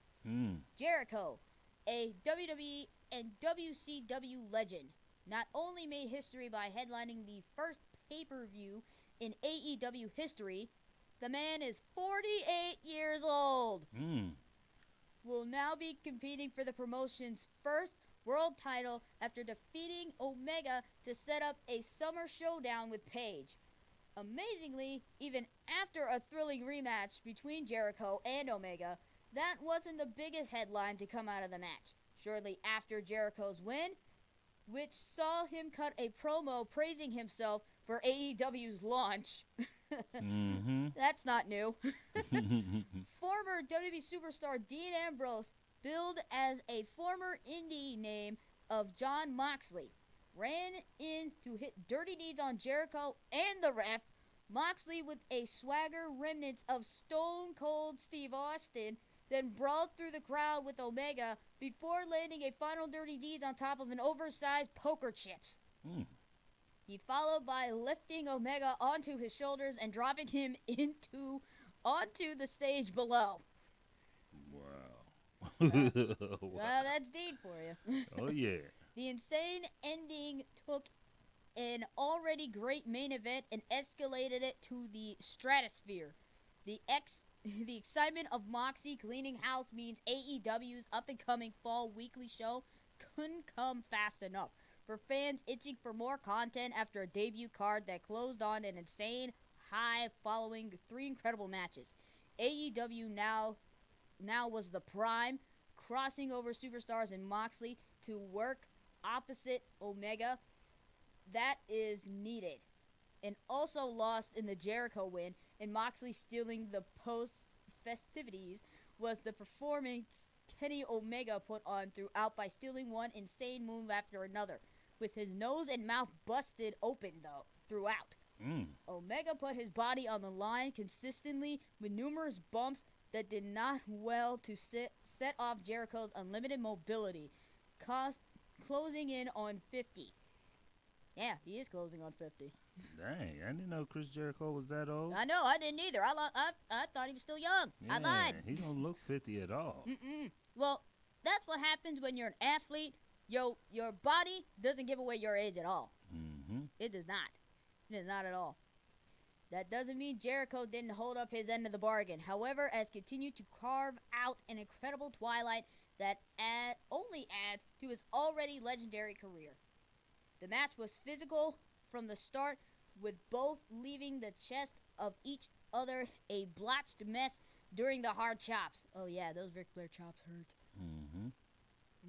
Jericho, a WWE and WCW legend, not only made history by headlining the first pay-per-view in AEW history, the man is 48 years old. Will now be competing for the promotion's first world title after defeating Omega to set up a summer showdown with Page. Amazingly, even after a thrilling rematch between Jericho and Omega, that wasn't the biggest headline to come out of the match. Shortly after Jericho's win, which saw him cut a promo praising himself for AEW's launch. That's not new. Former WWE superstar Dean Ambrose, billed as a former indie name of Jon Moxley, ran in to hit dirty deeds on Jericho and the ref. Moxley, with a swagger remnants of Stone Cold Steve Austin, then brawled through the crowd with Omega before landing a final dirty deeds on top of an oversized poker chips. He followed by lifting Omega onto his shoulders and dropping him onto the stage below. Wow. Well, that's Dean for you. Oh, yeah. The insane ending took an already great main event and escalated it to the stratosphere. The excitement of Moxie cleaning house means AEW's up-and-coming fall weekly show couldn't come fast enough for fans itching for more content after a debut card that closed on an insane high following 3 incredible matches. AEW now was the prime, crossing over superstars in Moxley to work opposite Omega. That is needed. And also lost in the Jericho win and Moxley stealing the post-festivities was the performance Kenny Omega put on throughout by stealing one insane move after another, with his nose and mouth busted open though throughout. Omega put his body on the line consistently with numerous bumps that did not well to set off Jericho's unlimited mobility, closing in on 50. Yeah, he is closing on 50. Dang, I didn't know Chris Jericho was that old. I know, I didn't either. I thought he was still young. Yeah, I lied. He don't look 50 at all. Well, that's what happens when you're an athlete. Your body doesn't give away your age at all. It does not. It does not at all. That doesn't mean Jericho didn't hold up his end of the bargain. However, as continued to carve out an incredible twilight that only adds to his already legendary career. The match was physical from the start, with both leaving the chest of each other a blotched mess during the hard chops. Oh yeah, those Ric Flair chops hurt.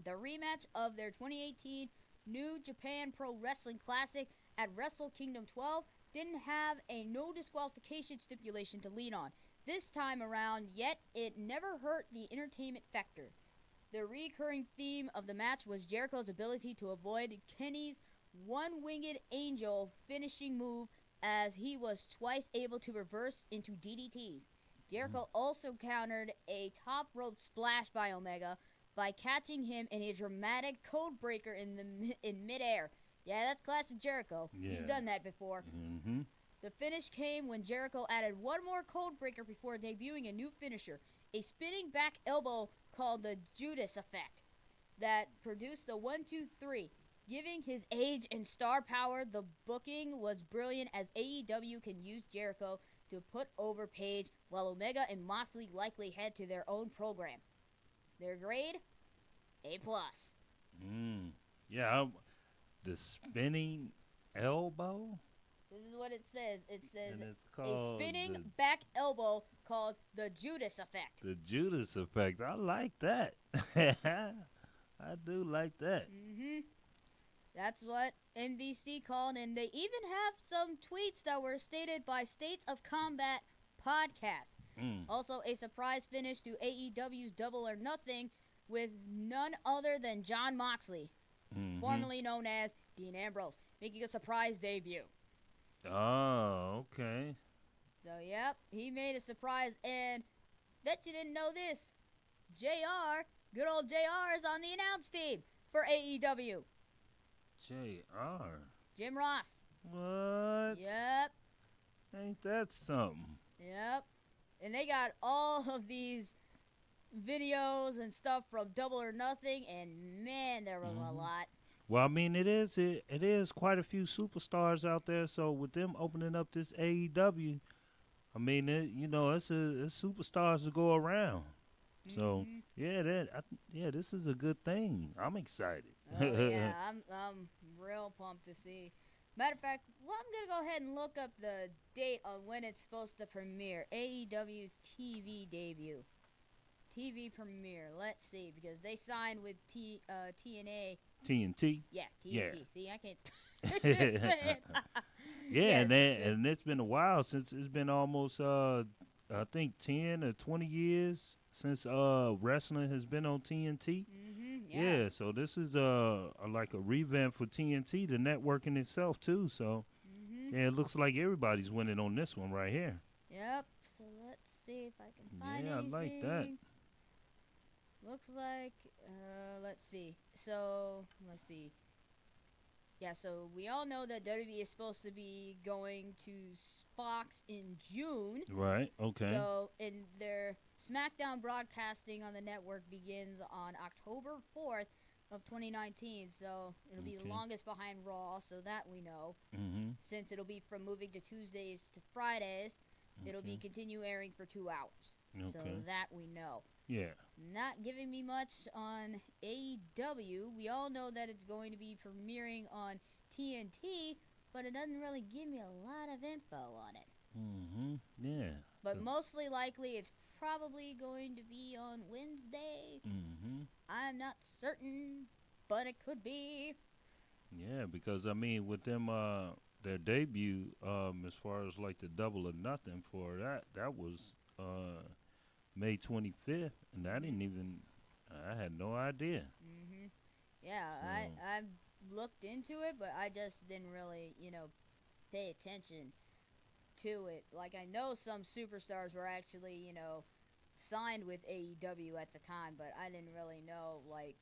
The rematch of their 2018 New Japan Pro Wrestling Classic at Wrestle Kingdom 12 didn't have a no disqualification stipulation to lean on this time around, yet it never hurt the entertainment factor. The recurring theme of the match was Jericho's ability to avoid Kenny's one-winged angel finishing move, as he was twice able to reverse into DDTs. Jericho also countered a top rope splash by Omega by catching him in a dramatic code breaker in midair. Yeah, that's classic Jericho. Yeah. He's done that before. The finish came when Jericho added one more code breaker before debuting a new finisher, a spinning back elbow called the Judas Effect, that produced the 1-2-3. Given his age and star power, the booking was brilliant, as AEW can use Jericho to put over Page, while Omega and Moxley likely head to their own program. Their grade? A+. Yeah, the spinning elbow? This is what it says. It says And it's a called spinning back elbow called the Judas Effect. The Judas Effect. I like that. I do like that. That's what NBC called, and they even have some tweets that were stated by States of Combat podcast. Also, a surprise finish to AEW's Double or Nothing with none other than Jon Moxley, formerly known as Dean Ambrose, making a surprise debut. Oh, okay. So, yep, he made a surprise, and bet you didn't know this. JR, good old JR, is on the announce team for AEW. JR. Jim Ross. What? Yep. Ain't that something? Yep. And they got all of these videos and stuff from Double or Nothing, and man, there was a lot. Well, I mean, it is quite a few superstars out there. So with them opening up this AEW, I mean, it's superstars to go around. So this is a good thing. I'm excited. Oh yeah, I'm real pumped to see. Matter of fact, well, I'm gonna go ahead and look up the date on when it's supposed to premiere. AEW's TV debut, TV premiere. Let's see, because they signed with TNA. TNT. Yeah, TNT. Yeah. See, I can't say it. Yeah, and it's been a while since it's been almost I think 10 or 20 years since wrestling has been on TNT. Yeah. So this is like a revamp for TNT, the network in itself too. So yeah, it looks like everybody's winning on this one right here. Yep. So let's see if I can find Yeah, anything. I like that. Looks like, let's see. So, let's see. Yeah, so we all know that WWE is supposed to be going to Fox in June. Right. Okay. So, in their SmackDown broadcasting on the network begins on October 4th of 2019. So, it'll be the longest behind Raw, so that we know. Since it'll be from moving to Tuesdays to Fridays, it'll be continue airing for 2 hours. So, that we know. Yeah. Not giving me much on AEW. We all know that it's going to be premiering on TNT, but it doesn't really give me a lot of info on it. Yeah. But mostly likely it's probably going to be on Wednesday. I'm not certain, but it could be. Yeah, because I mean, with them, their debut, as far as like the Double or Nothing for that was May 25th, and I didn't even, I had no idea. Yeah, So. I looked into it, but I just didn't really, pay attention to it. Like, I know some superstars were actually, signed with AEW at the time, but I didn't really know, like,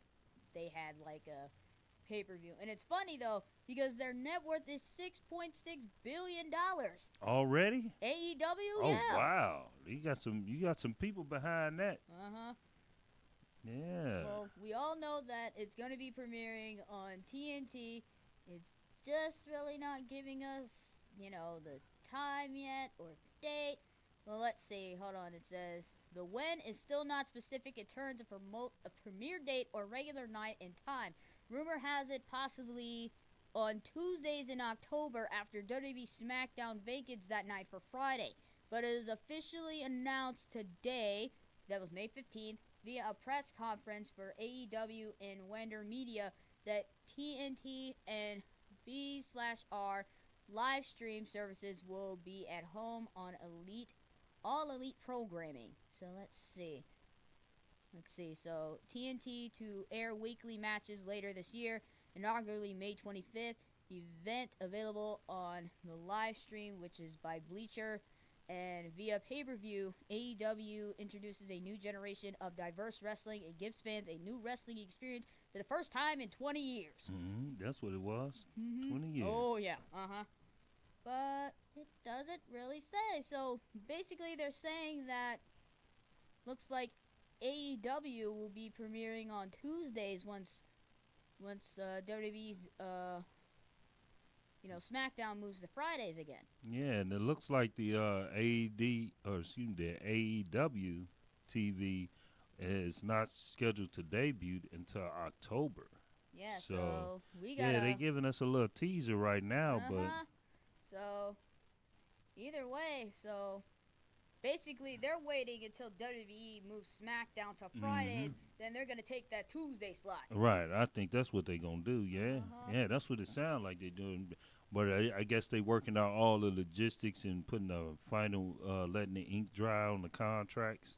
they had, like, a pay-per-view. And it's funny, though, because their net worth is $6.6 billion. Already? AEW, Oh, yeah. wow. You got some people behind that. Yeah. Well, we all know that it's going to be premiering on TNT. It's just really not giving us, the time yet or date. Well, let's see. Hold on. It says the when is still not specific. It turns to promote a premiere date or regular night and time. Rumor has it possibly on Tuesdays in October after WWE SmackDown vacates that night for Friday. But it is officially announced today, that was May 15th, via a press conference for AEW and Wender Media that TNT and B/R live stream services will be at home on all elite programming. So let's see. So TNT to air weekly matches later this year, inaugurally May 25th. Event available on the live stream, which is by Bleacher. And via pay-per-view, AEW introduces a new generation of diverse wrestling and gives fans a new wrestling experience for the first time in 20 years. That's what it was. 20 years. Oh, yeah. But it doesn't really say. So, basically, they're saying that looks like AEW will be premiering on Tuesdays once WWE's SmackDown moves to Fridays again. Yeah, and it looks like the AEW TV is not scheduled to debut until October. Yeah, so we got. Yeah, they're giving us a little teaser right now, but. So, either way, basically they're waiting until WWE moves SmackDown to Fridays, then they're gonna take that Tuesday slot. Right, I think that's what they're gonna do. Yeah, yeah, that's what it sounds like they're doing. But I guess they working out all the logistics and putting the final, letting the ink dry on the contracts,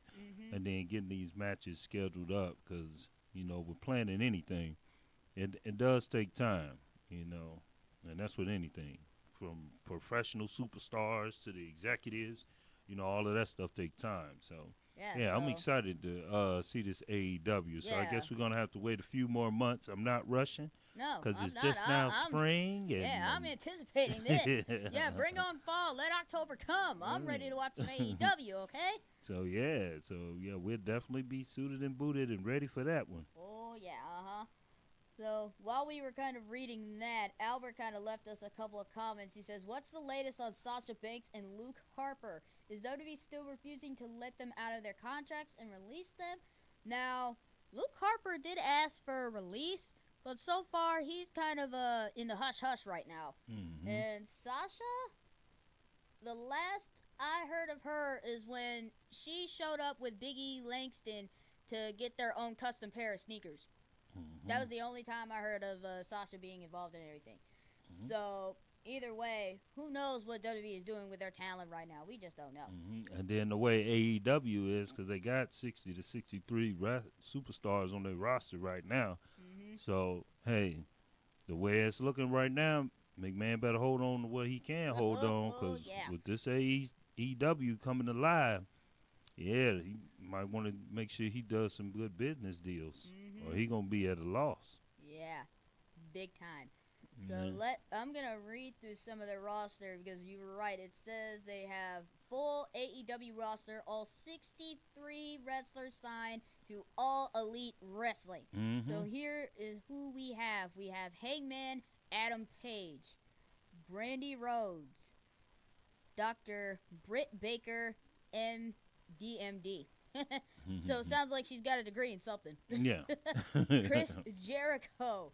and then getting these matches scheduled up. Because with planning anything, it does take time. And that's with anything, from professional superstars to the executives. All of that stuff takes time. So yeah, I'm excited to see this AEW. So I guess we're gonna have to wait a few more months. I'm not rushing. No, Because I'm it's not. just now I'm, spring. And, yeah, I'm anticipating this. Yeah, bring on fall. Let October come. I'm ready to watch some AEW, okay? So yeah, we'll definitely be suited and booted and ready for that one. Oh, yeah, uh-huh. So, while we were kind of reading that, Albert kind of left us a couple of comments. He says, what's the latest on Sasha Banks and Luke Harper? Is WWE still refusing to let them out of their contracts and release them? Now, Luke Harper did ask for a release, but so far he's kind of in the hush-hush right now. Mm-hmm. And Sasha, the last I heard of her is when she showed up with Biggie Langston to get their own custom pair of sneakers. Mm-hmm. That was the only time I heard of Sasha being involved in everything. Mm-hmm. So, either way, who knows what WWE is doing with their talent right now? We just don't know. Mm-hmm. And then the way AEW is, because they got 60 to 63 superstars on their roster right now. Mm-hmm. So, hey, the way it's looking right now, McMahon better hold on to what he can hold on, because yeah. with this AEW coming alive, yeah, he might want to make sure he does some good business deals, or he going to be at a loss. Yeah, big time. Mm-hmm. So I'm gonna read through some of their roster because you were right. It says they have full AEW roster, all 63 wrestlers signed to All Elite Wrestling. Mm-hmm. So here is who we have. We have Hangman Adam Page, Brandy Rhodes, Dr. Britt Baker, MDMD. So it sounds like she's got a degree in something. Yeah. Chris Jericho,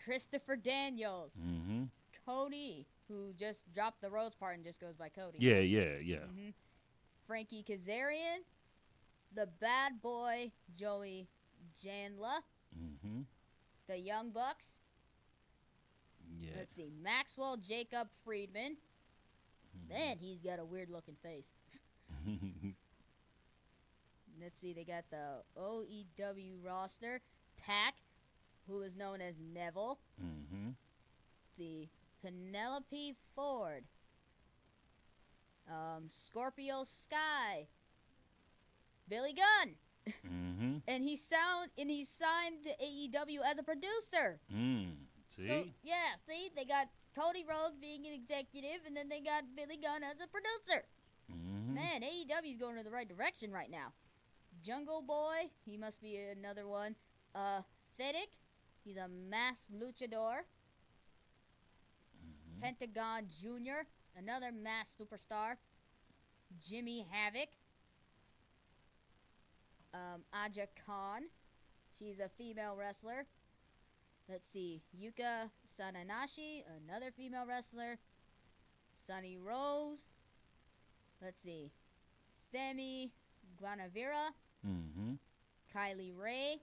Christopher Daniels, Mm-hmm. Cody, who just dropped the Rhodes part and just goes by Cody. Yeah. Mm-hmm. Frankie Kazarian, the bad boy Joey Janela, Mm-hmm. the Young Bucks. Yeah. Let's see, Maxwell Jacob Friedman. Man, he's got a weird looking face. Let's see, they got the OEW roster. Pac, who is known as Neville. Mm-hmm. The Penelope Ford. Scorpio Sky. Billy Gunn. Mm-hmm. And he signed to AEW as a producer. See? So, yeah, see, they got Cody Rhodes being an executive, and then they got Billy Gunn as a producer. Mm-hmm. Man, AEW's going in the right direction right now. Jungle Boy, he must be another one. Fedek, he's a masked luchador. Mm-hmm. Pentagon Jr., another masked superstar. Jimmy Havoc. Aja Khan, she's a female wrestler. Let's see, Yuka Sananashi, another female wrestler. Sunny Rose. Let's see, Sammy Guanavera. Mm-hmm. Kylie Ray.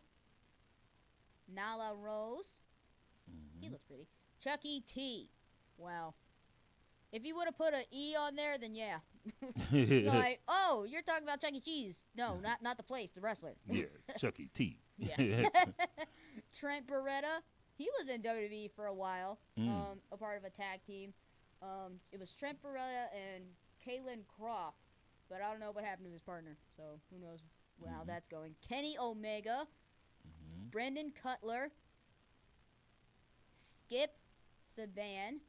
Nala Rose. Mm-hmm. He looks pretty. Chucky T. Wow. If you would have put an E on there, then yeah. Like, oh, you're talking about Chuck E. Cheese. No, not the place, the wrestler. Yeah, Chucky T. Yeah. Trent Beretta. He was in WWE for a while, a part of a tag team. It was Trent Beretta and Kalen Croft, but I don't know what happened to his partner, so who knows how that's going. Kenny Omega, Brendan Cutler, Skip Saban,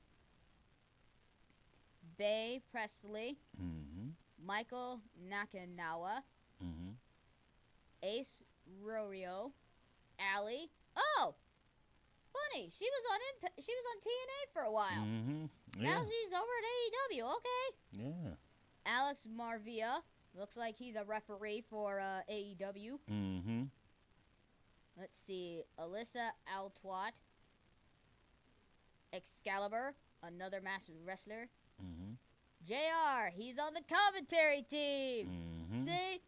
Bay Presley, Michael Nakanawa, Ace Rorio, Allie. Oh, funny. She was on TNA for a while. Yeah. Now she's over at AEW. Okay. Yeah. Alex Marvia. Looks like he's a referee for AEW. Mm-hmm. Let's see. Alyssa Altwat. Excalibur. Another master wrestler. JR. He's on the commentary team. See?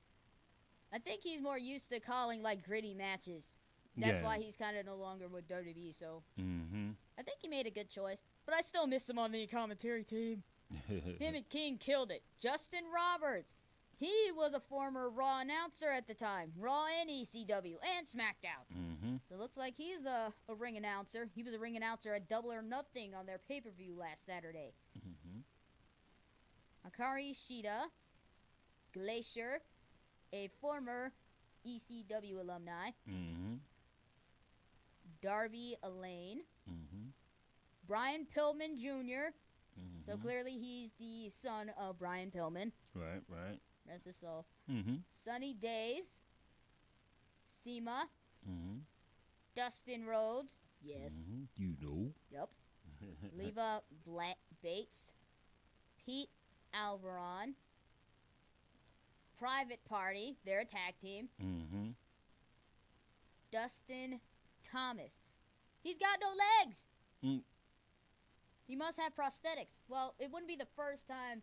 I think he's more used to calling, like, gritty matches. That's why he's kind of no longer with WWE, so I think he made a good choice. But I still miss him on the commentary team. Him and King killed it. Justin Roberts. He was a former Raw announcer at the time. Raw and ECW and SmackDown. So it looks like he's a ring announcer. He was a ring announcer at Double or Nothing on their pay-per-view last Saturday. Akari Shida. Glacier. A former ECW alumni. Darby Elaine. Mm-hmm. Brian Pillman Jr. Mm-hmm. So clearly he's the son of Brian Pillman. Right. Rest his soul. Mm-hmm. Sunny Days. Seema. Mm-hmm. Dustin Rhodes. Yes. Mm-hmm. You know. Yep. Leva Bates. Pete Alvaron. Private Party. They're a tag team. Mm-hmm. Dustin Thomas. He's got no legs. Mm. He must have prosthetics. Well, it wouldn't be the first time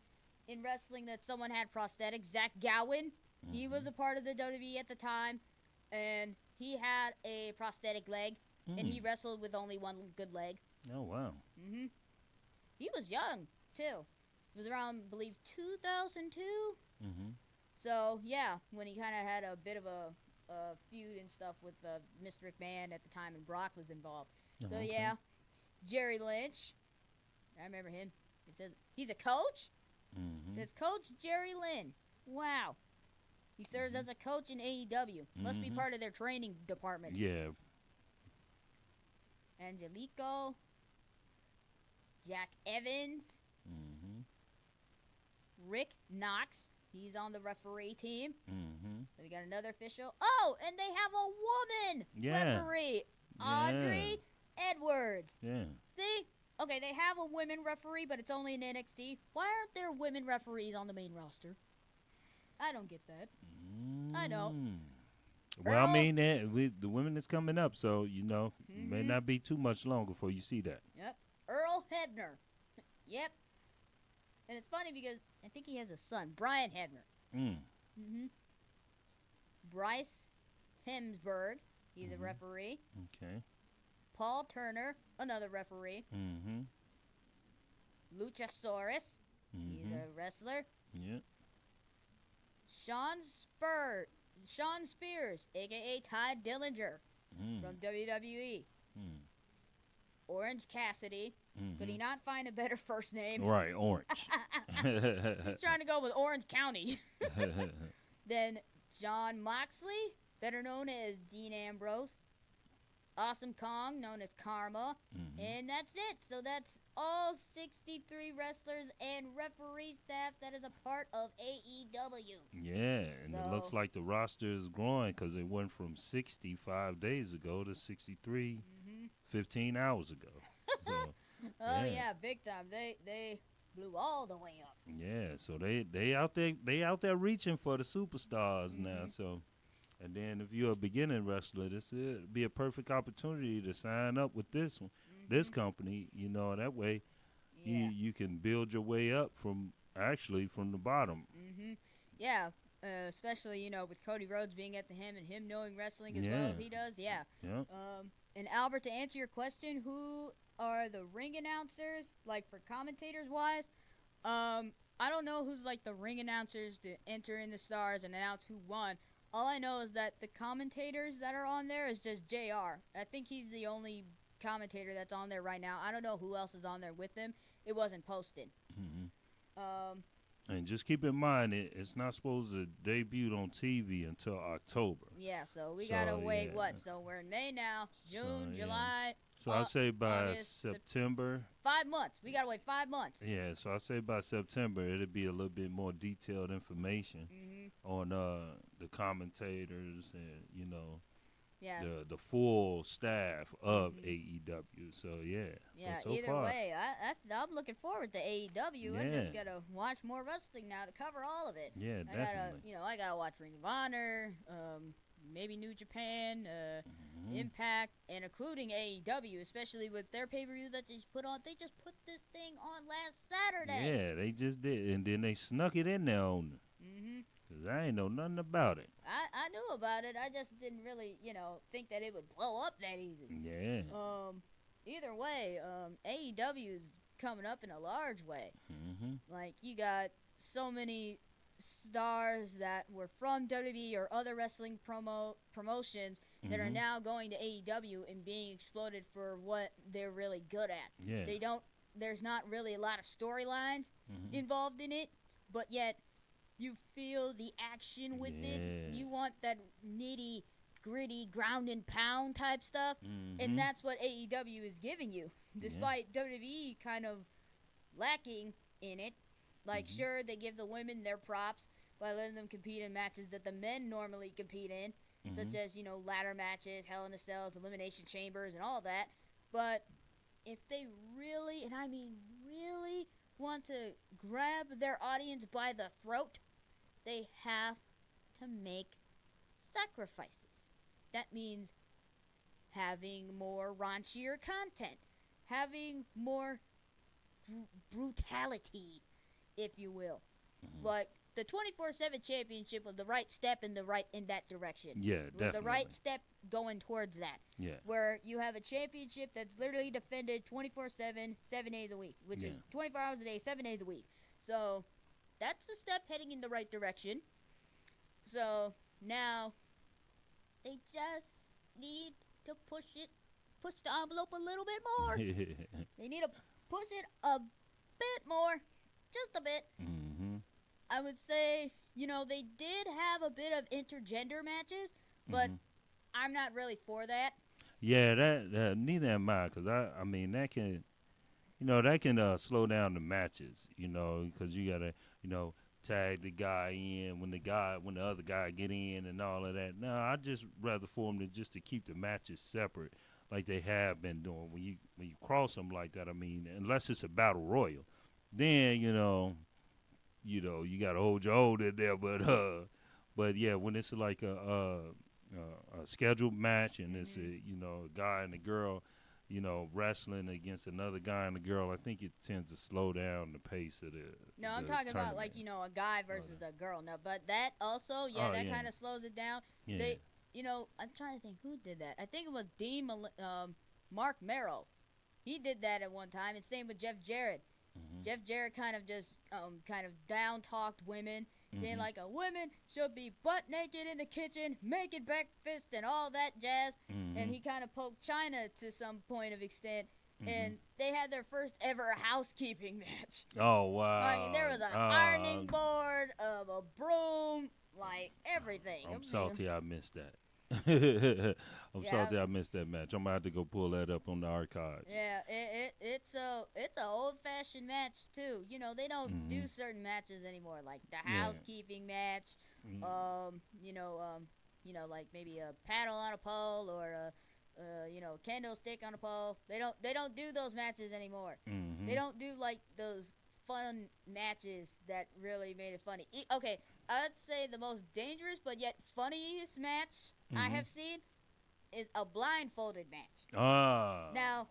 in wrestling that someone had prosthetics. Zach Gowen, he was a part of the WWE at the time, and he had a prosthetic leg, and he wrestled with only one good leg. Oh, wow. Mm-hmm. He was young, too. It was around, I believe, 2002. Mm-hmm. So, yeah, when he kind of had a bit of a feud and stuff with Mr. McMahon at the time, and Brock was involved. So, okay. yeah, Jerry Lynch. I remember him. It says he's a coach. Mm-hmm. It says Coach Jerry Lynn. Wow. He serves as a coach in AEW. Must be part of their training department. Yeah. Angelico. Jack Evans. Mm-hmm. Rick Knox. He's on the referee team. Mm-hmm. So we got another official. Oh, and they have a woman referee. Audrey Edwards. Yeah. See? Okay, they have a women referee, but it's only in NXT. Why aren't there women referees on the main roster? I don't get that. I know. Well, I mean, the women is coming up, so, you know, it may not be too much longer before you see that. Yep. Earl Hebner. Yep. And it's funny because I think he has a son, Brian Hebner. Mm. Bryce Hemsberg. He's a referee. Okay. Paul Turner, another referee. Mm-hmm. Luchasaurus. He's a wrestler. Yeah. Sean Spears, a.k.a. Ty Dillinger from WWE. Orange Cassidy. Could he not find a better first name? Right, Orange. He's trying to go with Orange County. Then John Moxley, better known as Dean Ambrose. Awesome Kong, known as Karma. And that's it. So that's all 63 wrestlers and referee staff that is a part of AEW. Yeah, and it looks like the roster is growing because it went from 65 days ago to 63 15 hours ago. So, yeah, big time. They blew all the way up. Yeah, so they out there reaching for the superstars now. So, and then if you're a beginning wrestler, this would be a perfect opportunity to sign up with this one, this company. You know, that way you can build your way up from the bottom. Yeah, especially, you know, with Cody Rhodes being at the Hem and him knowing wrestling as well as he does. Yeah. And Albert, to answer your question, who are the ring announcers, like for commentators wise? I don't know who's like the ring announcers to enter in the stars and announce who won. All I know is that the commentators that are on there is just JR. I think he's the only commentator that's on there right now. I don't know who else is on there with him. It wasn't posted. And just keep in mind, it's not supposed to debut on TV until October. Yeah, so we gotta wait. What? So we're in May now, June, July. So I say by August, September. 5 months. We gotta wait 5 months. Yeah, so I say by September it'll be a little bit more detailed information on the commentators and, you know, the full staff of AEW. So yeah. So either far, way, I'm looking forward to AEW. I just gotta watch more wrestling now to cover all of it. Yeah, definitely. I gotta watch Ring of Honor, maybe New Japan, Impact, and including AEW, especially with their pay-per-view that they just put on. They just put this thing on last Saturday. Yeah, they just did, and then they snuck it in there on me. Cause I ain't know nothing about it. I knew about it. I just didn't really, think that it would blow up that easy. Yeah. Either way, AEW is coming up in a large way. Like, you got so many stars that were from WWE or other wrestling promotions that are now going to AEW and being exploded for what they're really good at. Yeah. There's not really a lot of storylines involved in it, but yet you feel the action with it. You want that nitty gritty ground and pound type stuff, and that's what AEW is giving you, despite WWE kind of lacking in it. Like, sure, they give the women their props by letting them compete in matches that the men normally compete in, such as, you know, ladder matches, Hell in a Cells, Elimination Chambers, and all that. But if they really, and I mean really, want to grab their audience by the throat, they have to make sacrifices. That means having more raunchier content, having more brutality, if you will. Like, the 24/7 championship was the right step in that direction. Yeah, it was definitely. the right step going towards that. Yeah. Where you have a championship that's literally defended 24/7, 7 days a week, which is 24 hours a day, 7 days a week. So that's a step heading in the right direction. So now they just need to push the envelope a little bit more. They need to push it a bit more, just a bit. I would say, you know, they did have a bit of intergender matches, but I'm not really for that. Yeah, that neither am I, because I mean that can, you know, that can slow down the matches, you know, because you gotta, you know, tag the guy in when the other guy get in and all of that. No, I just rather for them just to keep the matches separate, like they have been doing. When you cross them like that, I mean, unless it's a battle royal, then you gotta hold your own in there. But yeah, when it's like a scheduled match and it's a guy and a girl, you know, wrestling against another guy and a girl, I think it tends to slow down the pace of the. No, I'm talking about, like, you know, a guy versus a girl. No, but that also, kind of slows it down. Yeah. They, you know, I'm trying to think who did that. I think it was Mark Merrow. He did that at one time, and same with Jeff Jarrett. Jeff Jarrett kind of just down-talked women, saying like women should be butt naked in the kitchen, making breakfast and all that jazz. And he kind of poked China to some point of extent. And they had their first ever housekeeping match. Oh, wow. Like, there was an ironing board, a broom, like everything. I'm salty I missed that. I'm salty I missed that match. I'm going to have to go pull that up on the archives. Yeah, it's a old-fashioned match, too. You know, they don't do certain matches anymore, like the housekeeping match, like maybe a paddle on a pole or a candlestick on a pole. They don't do those matches anymore. They don't do, like, those fun matches that really made it funny. Okay, I'd say the most dangerous but yet funniest match I have seen is a blindfolded match. Now,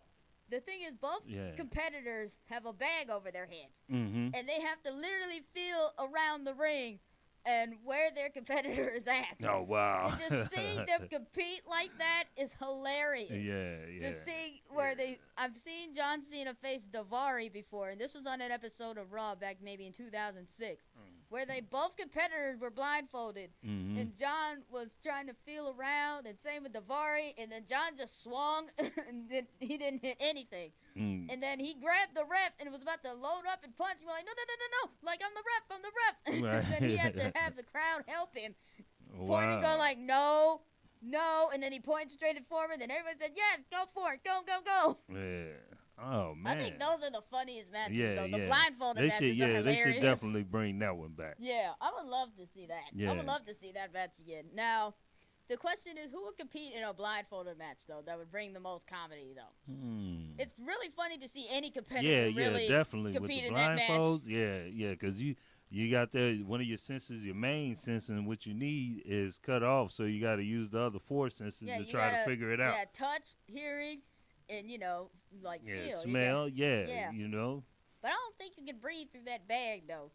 the thing is, both competitors have a bag over their heads, and they have to literally feel around the ring and where their competitor is at. Oh, wow. And just seeing them compete like that is hilarious. Yeah. Just seeing where I've seen John Cena face Daivari before, and this was on an episode of Raw back maybe in 2006, where both competitors were blindfolded, and John was trying to feel around, and same with Daivari, and then John just swung, and then he didn't hit anything. And then he grabbed the ref and was about to load up and punch. We're like, no, like, I'm the ref. Right. And then he had to have the crowd help him. Pointing, going like, no, and then he pointed straight forward, and then everybody said, yes, go for it, go. Yeah. Oh, man. I think those are the funniest matches, though. The blindfolded matches are hilarious. They should definitely bring that one back. Yeah, I would love to see that. Yeah. I would love to see that match again. Now, the question is, who would compete in a blindfolded match, though, that would bring the most comedy, though? It's really funny to see any competitor really definitely. compete with in the that match. blindfolds, yeah, because you got one of your senses, your main sense, and what you need is cut off, so you got to use the other four senses to try to figure it out. Yeah, touch, hearing, and, like feel. Smell, yeah. But I don't think you can breathe through that bag, though.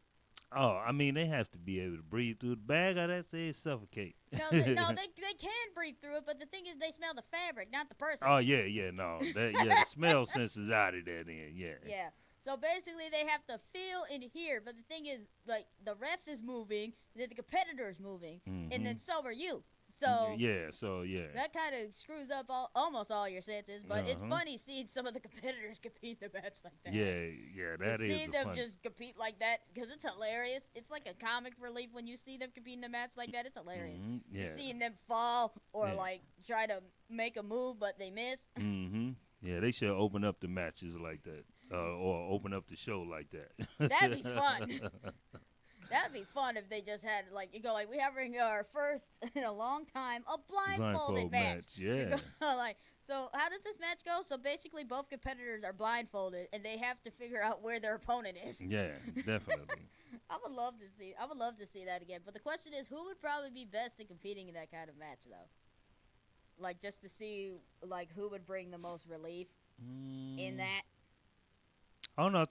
Oh, I mean, they have to be able to breathe through the bag, or that's they suffocate. No, they can breathe through it, but the thing is, they smell the fabric, not the person. Oh, the smell sense is out of there then, Yeah. So basically, they have to feel and hear, but the thing is, like, the ref is moving, and then the competitor is moving, and then so are you. So yeah. that kind of screws up almost all your senses. But it's Uh-huh. funny seeing some of the competitors compete in a match like that. Yeah, that is Seeing them fun. just compete like that because it's hilarious. It's like a comic relief when you see them compete in a match like that. It's hilarious. Yeah. Just seeing them fall or Yeah. like try to make a move but they miss. Yeah, they should open up the matches like that, or open up the show like that. That'd be fun. That'd be fun if they just had like you go like we have our first in a long time a blindfolded Blindfold match. You yeah. go, like so how does this match go? So basically both competitors are blindfolded and they have to figure out where their opponent is. Yeah, definitely. I would love to see that again. But the question is who would probably be best at competing in that kind of match though? Like just to see like who would bring the most relief in that. I don't know.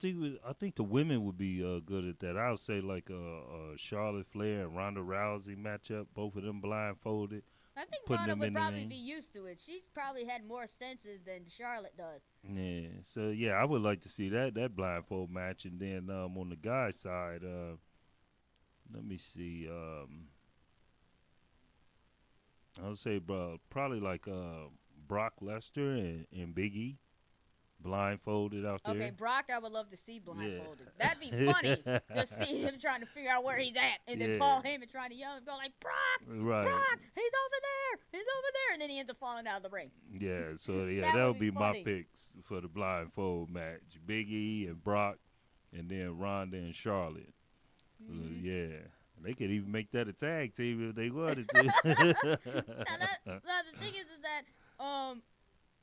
I think the women would be good at that. I would say like Charlotte Flair and Ronda Rousey matchup. Both of them blindfolded. I think Putting Ronda them would in the probably ring. be used to it. She's probably had more senses than Charlotte does. Yeah. So yeah, I would like to see that blindfold match, and then on the guy's side, let me see. I would say probably like Brock Lesnar and Big E blindfolded out there. Okay, Brock, I would love to see blindfolded. That'd be funny. Just see him trying to figure out where he's at, and then Yeah. Paul Heyman trying to yell and go like, Brock, Right. Brock, he's over there, and then he ends up falling out of the ring. Yeah, so yeah, That that would would be be my funny. picks for the blindfold match: Big E and Brock, and then Ronda and Charlotte. Yeah, they could even make that a tag team if they wanted to. Now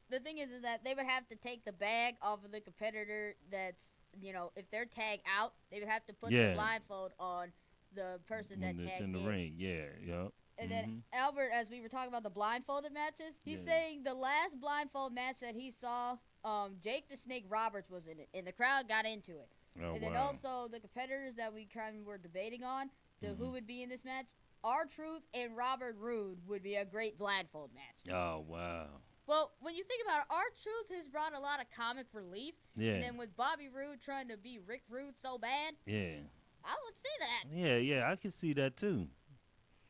the thing is that they would have to take the bag off of the competitor that's if they're tagged out, they would have to put the Yeah. blindfold on the person that When it's tagged in the ring, yeah, yep. And then Albert, as we were talking about the blindfolded matches, he's Yeah. saying the last blindfold match that he saw, Jake the Snake Roberts was in it, and the crowd got into it. Oh, And then wow. also the competitors that we kind of were debating on, who would be in this match, R-Truth and Robert Roode would be a great blindfold match. Oh, wow. Well, when you think about it, R-Truth has brought a lot of comic relief. Yeah. And then with Bobby Roode trying to be Rick Rude so bad, Yeah. I would see that. Yeah, I can see that too.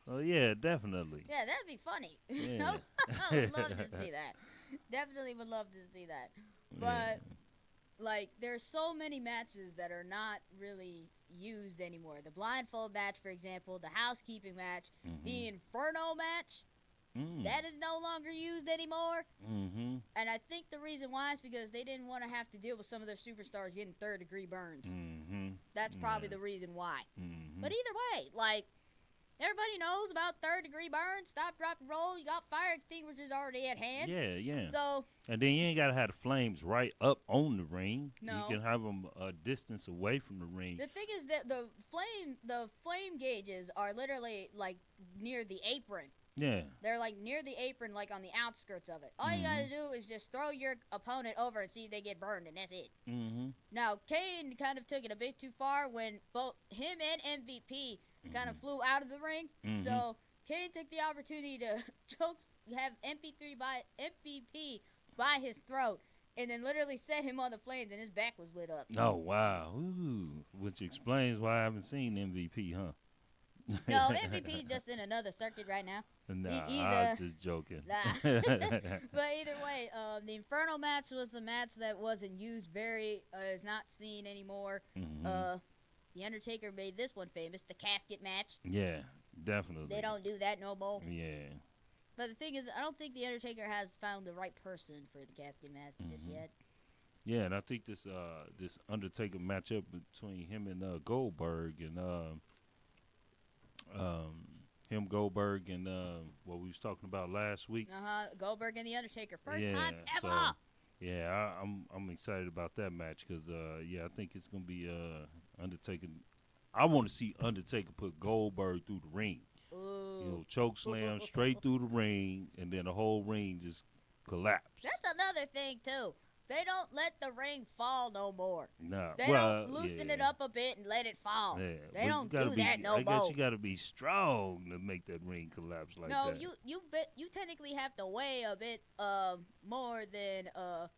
Oh, yeah, definitely. Yeah, that'd be funny. Yeah. I would love to see that. Definitely would love to see that. But, like, there's so many matches that are not really used anymore. The blindfold match, for example, the housekeeping match, the Inferno match, that is no longer used anymore. And I think the reason why is because they didn't want to have to deal with some of their superstars getting third-degree burns. That's probably the reason why. But either way, like, everybody knows about third-degree burns. Stop, drop, and roll. You got fire extinguishers already at hand. Yeah. So, And then you ain't got to have the flames right up on the ring. No. You can have them a distance away from the ring. the thing is that the flame gauges are literally, like, near the apron. Yeah. They're, like, near the apron, like, on the outskirts of it. All you gotta do is just throw your opponent over and see if they get burned, and that's it. Now, Kane kind of took it a bit too far when both him and MVP kind of flew out of the ring. So, Kane took the opportunity to have MVP by his throat, and then literally set him on the flames, and his back was lit up. Oh, wow. Ooh. Which explains why I haven't seen MVP, huh? No, MVP's just in another circuit right now. Nah, he's I was just joking. Nah. But either way, the Inferno match was a match that wasn't used is not seen anymore. The Undertaker made this one famous, the casket match. Yeah, definitely. They don't do that no more. Yeah. But the thing is, I don't think the Undertaker has found the right person for the casket match just yet. Yeah, and I think this Undertaker matchup between him and Goldberg and Goldberg and what we was talking about last week. Goldberg and the Undertaker, first Yeah, time ever. so, yeah, I'm excited about that match because I think it's gonna be Undertaker. I want to see Undertaker put Goldberg through the ring. Ooh. Choke slam straight through the ring, and then the whole ring just collapse. That's another thing too. They don't let the ring fall no more. Nah, They don't loosen it up a bit and let it fall. Yeah, They don't you gotta do be, that no I guess more. you gotta be strong to make that ring collapse like No, that. you technically have to weigh a bit more than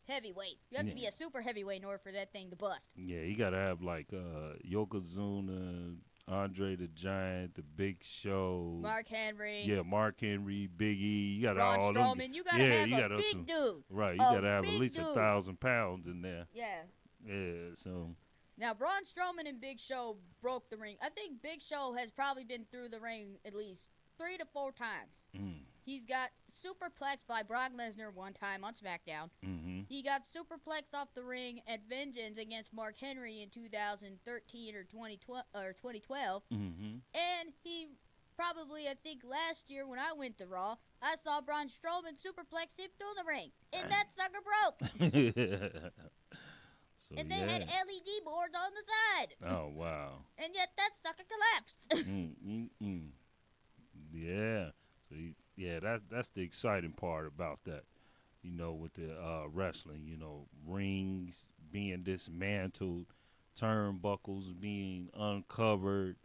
heavyweight. You have to be a super heavyweight in order for that thing to bust. Yeah, you gotta have like Yokozuna, Andre the Giant, the Big Show. Mark Henry. Yeah, Mark Henry, Big E. You got Braun all Strowman. them. You gotta have you a gotta big dude. Right, you A gotta have at big least dude. 1,000 pounds in there. Yeah. Yeah, so. Now, Braun Strowman and Big Show broke the ring. I think Big Show has probably been through the ring at least 3 to 4 times. He's got superplexed by Brock Lesnar one time on SmackDown. He got superplexed off the ring at Vengeance against Mark Henry in 2013 or 2012. And he probably, I think last year when I went to Raw, I saw Braun Strowman superplex him through the ring. And that sucker broke. So, And they had LED boards on the side. Oh, wow. And yet that sucker collapsed. Yeah. So, that's the exciting part about that, with the wrestling, rings being dismantled, turnbuckles being uncovered,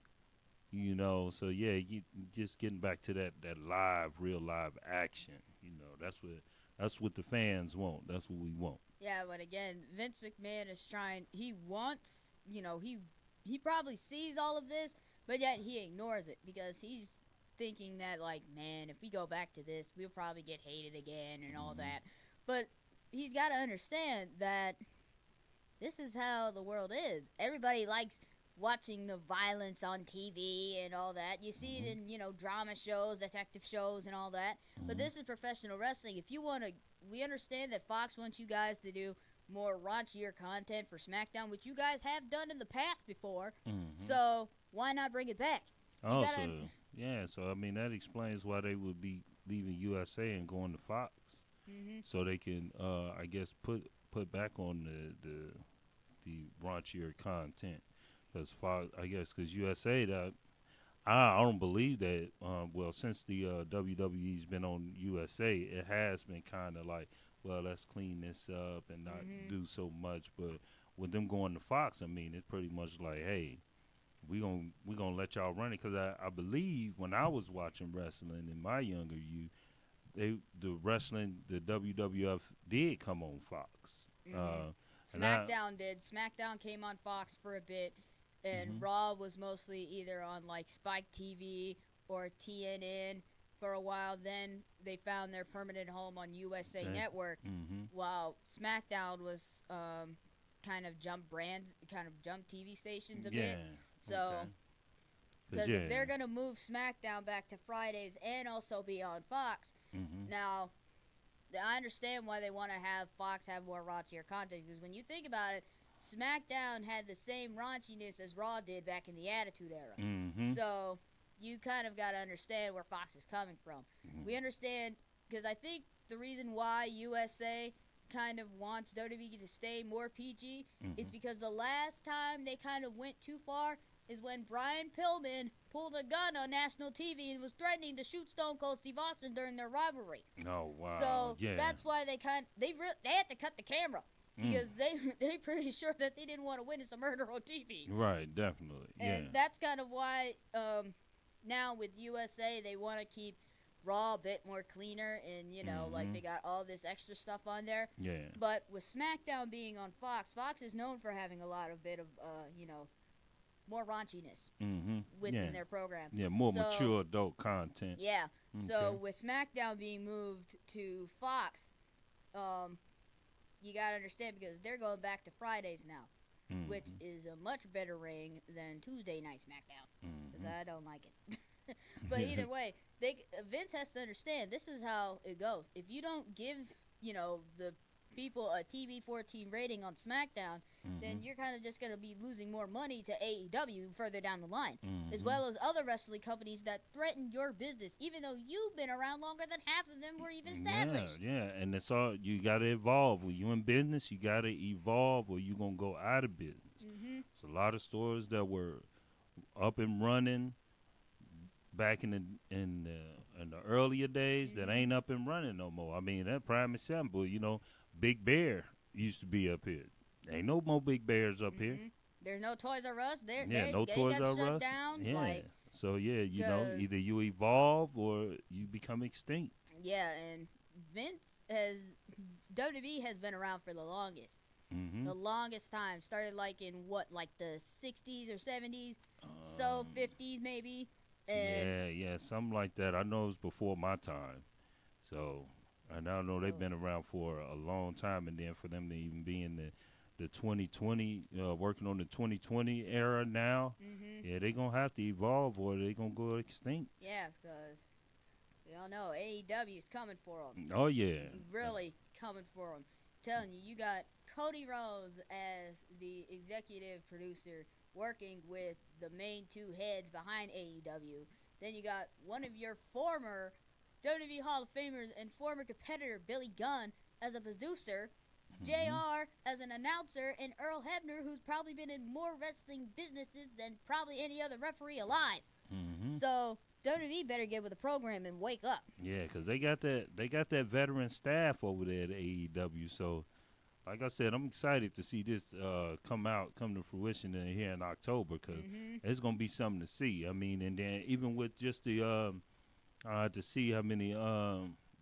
So, you just getting back to that real live action, that's what the fans want. That's what we want. Yeah, but again, Vince McMahon is trying. He wants, he probably sees all of this, but yet he ignores it because he's thinking that, like, man, if we go back to this, we'll probably get hated again and all that. But he's got to understand that this is how the world is. Everybody likes watching the violence on TV and all that. You see it in, drama shows, detective shows, and all that. But this is professional wrestling. If you want to, we understand that Fox wants you guys to do more raunchier content for SmackDown, which you guys have done in the past before. So why not bring it back? So I mean that explains why they would be leaving USA and going to Fox, so they can, I guess, put back on the raunchier content. Because because USA, that I don't believe that. Well, since the WWE's been on USA, it has been kind of like, well, let's clean this up and not do so much. But with them going to Fox, I mean, it's pretty much like, hey, we gonna let y'all run it. Because I believe when I was watching wrestling in my younger youth, the WWF did come on Fox. SmackDown did. SmackDown came on Fox for a bit. And Raw was mostly either on, like, Spike TV or TNN for a while. Then they found their permanent home on USA Network, while SmackDown was kind of jump TV stations a bit. So, because if they're going to move SmackDown back to Fridays and also be on Fox, now, I understand why they want to have Fox have more raunchier content. Because when you think about it, SmackDown had the same raunchiness as Raw did back in the Attitude Era. So you kind of got to understand where Fox is coming from. We understand, because I think the reason why USA kind of wants WWE to stay more PG is because the last time they kind of went too far is when Brian Pillman pulled a gun on national TV and was threatening to shoot Stone Cold Steve Austin during their rivalry. Oh, wow. So that's why they had to cut the camera. Because they pretty sure that they didn't want to witness a murder on TV. Right, definitely. And that's kind of why now with USA they want to keep Raw a bit more cleaner and, like they got all this extra stuff on there. Yeah. But with SmackDown being on Fox, Fox is known for having a lot of more raunchiness within their program. Yeah, more mature adult content. Yeah. So with SmackDown being moved to Fox, you got to understand because they're going back to Fridays now, which is a much better ring than Tuesday Night SmackDown. Because I don't like it. But either way, Vince has to understand this is how it goes. If you don't give, the people a TV 14 rating on SmackDown, then you're kind of just going to be losing more money to AEW further down the line, as well as other wrestling companies that threaten your business, even though you've been around longer than half of them were even established. Yeah, and it's all, you got to evolve. When you in business, you got to evolve or you're going to go out of business. It's a lot of stores that were up and running back in the earlier days that ain't up and running no more. I mean, that prime example, Big Bear used to be up here. Ain't no more Big Bears up here. There's no Toys R Us. No Toys got R shut Us. down. Yeah. So either you evolve or you become extinct. Yeah, and WWE has been around for the longest. The longest time. Started like in like the 60s or 70s, so 50s maybe. And yeah, something like that. I know it was before my time. So, and I know they've been around for a long time, and then for them to even be in the 2020, working on the 2020 era now, yeah, they're going to have to evolve or they're going to go extinct. Yeah, because we all know AEW is coming for them. Oh, yeah. Really coming for them. Telling you, you got Cody Rhodes as the executive producer working with the main two heads behind AEW. Then you got one of your former WWE Hall of Famers and former competitor Billy Gunn as a producer, JR as an announcer, and Earl Hebner, who's probably been in more wrestling businesses than probably any other referee alive. So WWE better get with the program and wake up. Yeah, because they got that veteran staff over there at AEW. So, like I said, I'm excited to see this come to fruition here in October because it's gonna be something to see. I mean, and then even with just the to see how many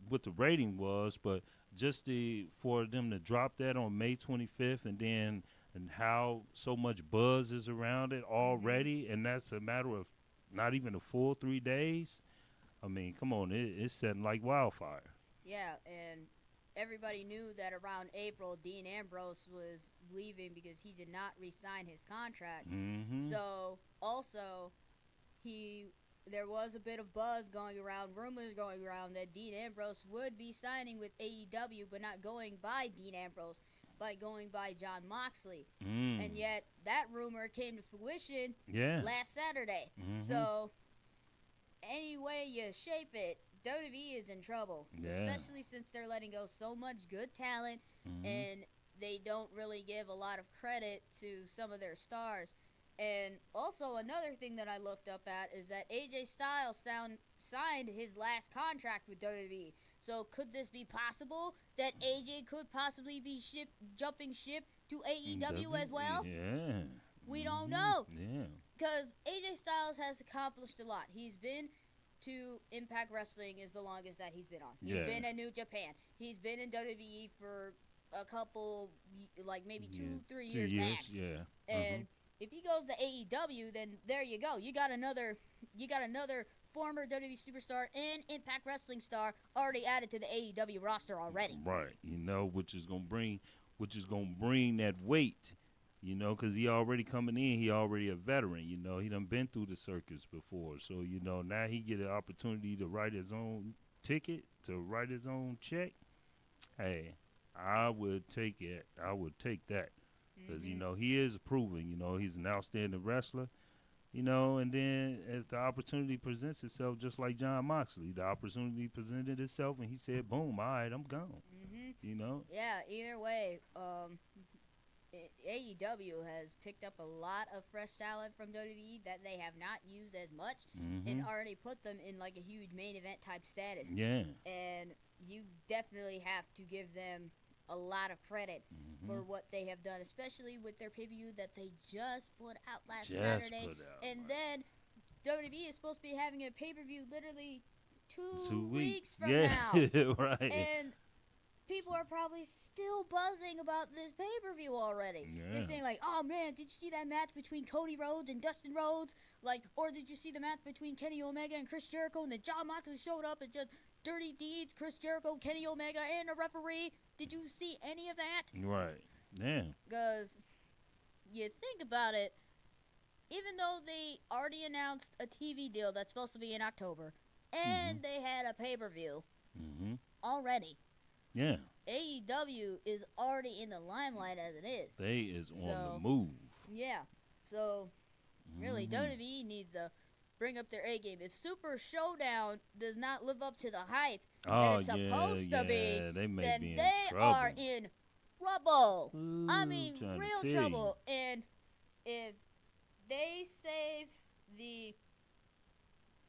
what the rating was, but just for them to drop that on May 25th, and how so much buzz is around it already, and that's a matter of not even a full 3 days. I mean, come on, it's setting like wildfire. Yeah, and everybody knew that around April, Dean Ambrose was leaving because he did not re-sign his contract. So also, there was a bit of buzz going around, rumors going around that Dean Ambrose would be signing with AEW, but not going by Dean Ambrose, but going by Jon Moxley. And yet, that rumor came to fruition last Saturday. So, any way you shape it, WWE is in trouble, especially since they're letting go so much good talent, and they don't really give a lot of credit to some of their stars. And also, another thing that I looked up at is that AJ Styles signed his last contract with WWE. So could this be possible that AJ could possibly be jumping ship to AEW as well? Yeah. We don't know. Yeah. Because AJ Styles has accomplished a lot. He's been to Impact Wrestling is the longest that he's been on. He's been at New Japan. He's been in WWE for a couple, like maybe 2-3 years max. Yeah. And if he goes to AEW, then there you go. You got another former WWE superstar and Impact Wrestling star already added to the AEW roster already. Right. You know, which is gonna bring that weight. You know, because he already coming in, he already a veteran. You know, he done been through the circus before. So, you know, now he get an opportunity to write his own ticket, to write his own check. Hey, I would take it. I would take that. Because, you know, he is proven. You know, he's an outstanding wrestler. You know, and then if the opportunity presents itself, just like Jon Moxley, the opportunity presented itself, and he said, boom, all right, I'm gone. You know? Yeah, either way, AEW has picked up a lot of fresh talent from WWE that they have not used as much and already put them in like a huge main event type status. Yeah. And you definitely have to give them a lot of credit for what they have done, especially with their pay-per-view that they just put out last Saturday. Then WWE is supposed to be having a pay-per-view literally 2 weeks from now. Right. And people are probably still buzzing about this pay-per-view already. They're saying like, oh man, did you see that match between Cody Rhodes and Dustin Rhodes? Like, or did you see the match between Kenny Omega and Chris Jericho? And then Jon Moxley showed up and just dirty deeds, Chris Jericho, Kenny Omega, and a referee. Did you see any of that? Right. Yeah. Because you think about it, even though they already announced a TV deal that's supposed to be in October, and they had a pay-per-view already. Yeah. AEW is already in the limelight as it is. They is on the move. Yeah. So, really, WWE needs to bring up their A game. If Super Showdown does not live up to the hype that it's supposed to be, then they are in trouble. Ooh, I mean, real trouble. And if they save the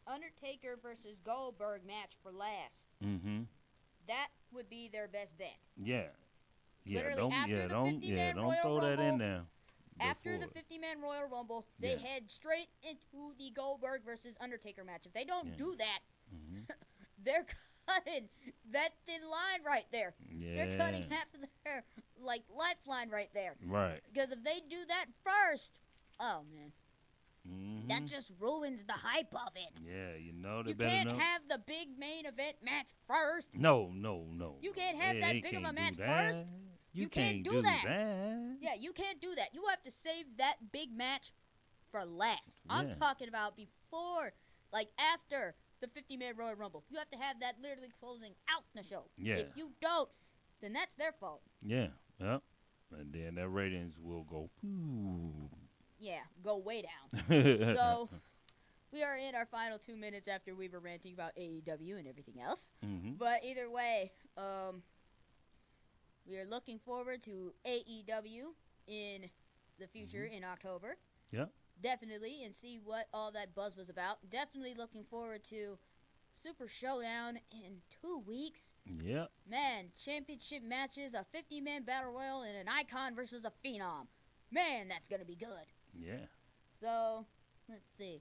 Undertaker versus Goldberg match for last, that would be their best bet. Yeah. Yeah, Literally don't throw that in there. After the 50-man Royal Rumble, they head straight into the Goldberg versus Undertaker match. If they don't do that, they're cutting that thin line right there. Yeah. They're cutting half of their lifeline right there. Right. Because if they do that first, oh man, Mm-hmm. that just ruins the hype of it. Yeah, you know they You better can't know. have the big main event match first. No. You can't have that They big of a can't do match that. first. You can't do that. Yeah, you can't do that. You have to save that big match for last. I'm Yeah. talking about before, like after the 50-man Royal Rumble. You have to have that literally closing out the show. Yeah. If you don't, then that's their fault. Yeah. Yep. And then that ratings will go. Yeah, go way down. So, we are in our final 2 minutes after we were ranting about AEW and everything else. Mm-hmm. But either way, we are looking forward to AEW in the future in October. Yep. Definitely, and see what all that buzz was about. Definitely looking forward to Super Showdown in 2 weeks. Yep. Man, championship matches, a 50-man battle royal, and an icon versus a phenom. Man, that's going to be good. Yeah. So, let's see.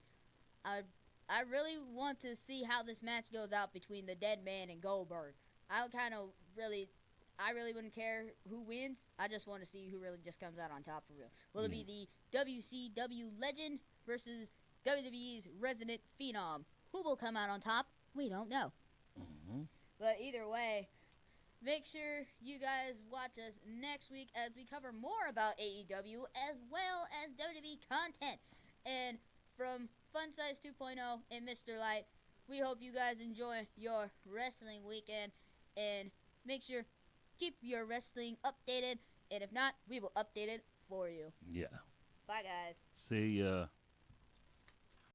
I really want to see how this match goes out between the Dead Man and Goldberg. I really wouldn't care who wins. I just want to see who really just comes out on top for real. Will it be the WCW legend versus WWE's resident phenom? Who will come out on top? We don't know. Mm-hmm. But either way, make sure you guys watch us next week as we cover more about AEW as well as WWE content. And from Funsized 2.0 and Mr. Light, we hope you guys enjoy your wrestling weekend. And make sure keep your wrestling updated. And if not, we will update it for you. Yeah. Bye, guys. See ya.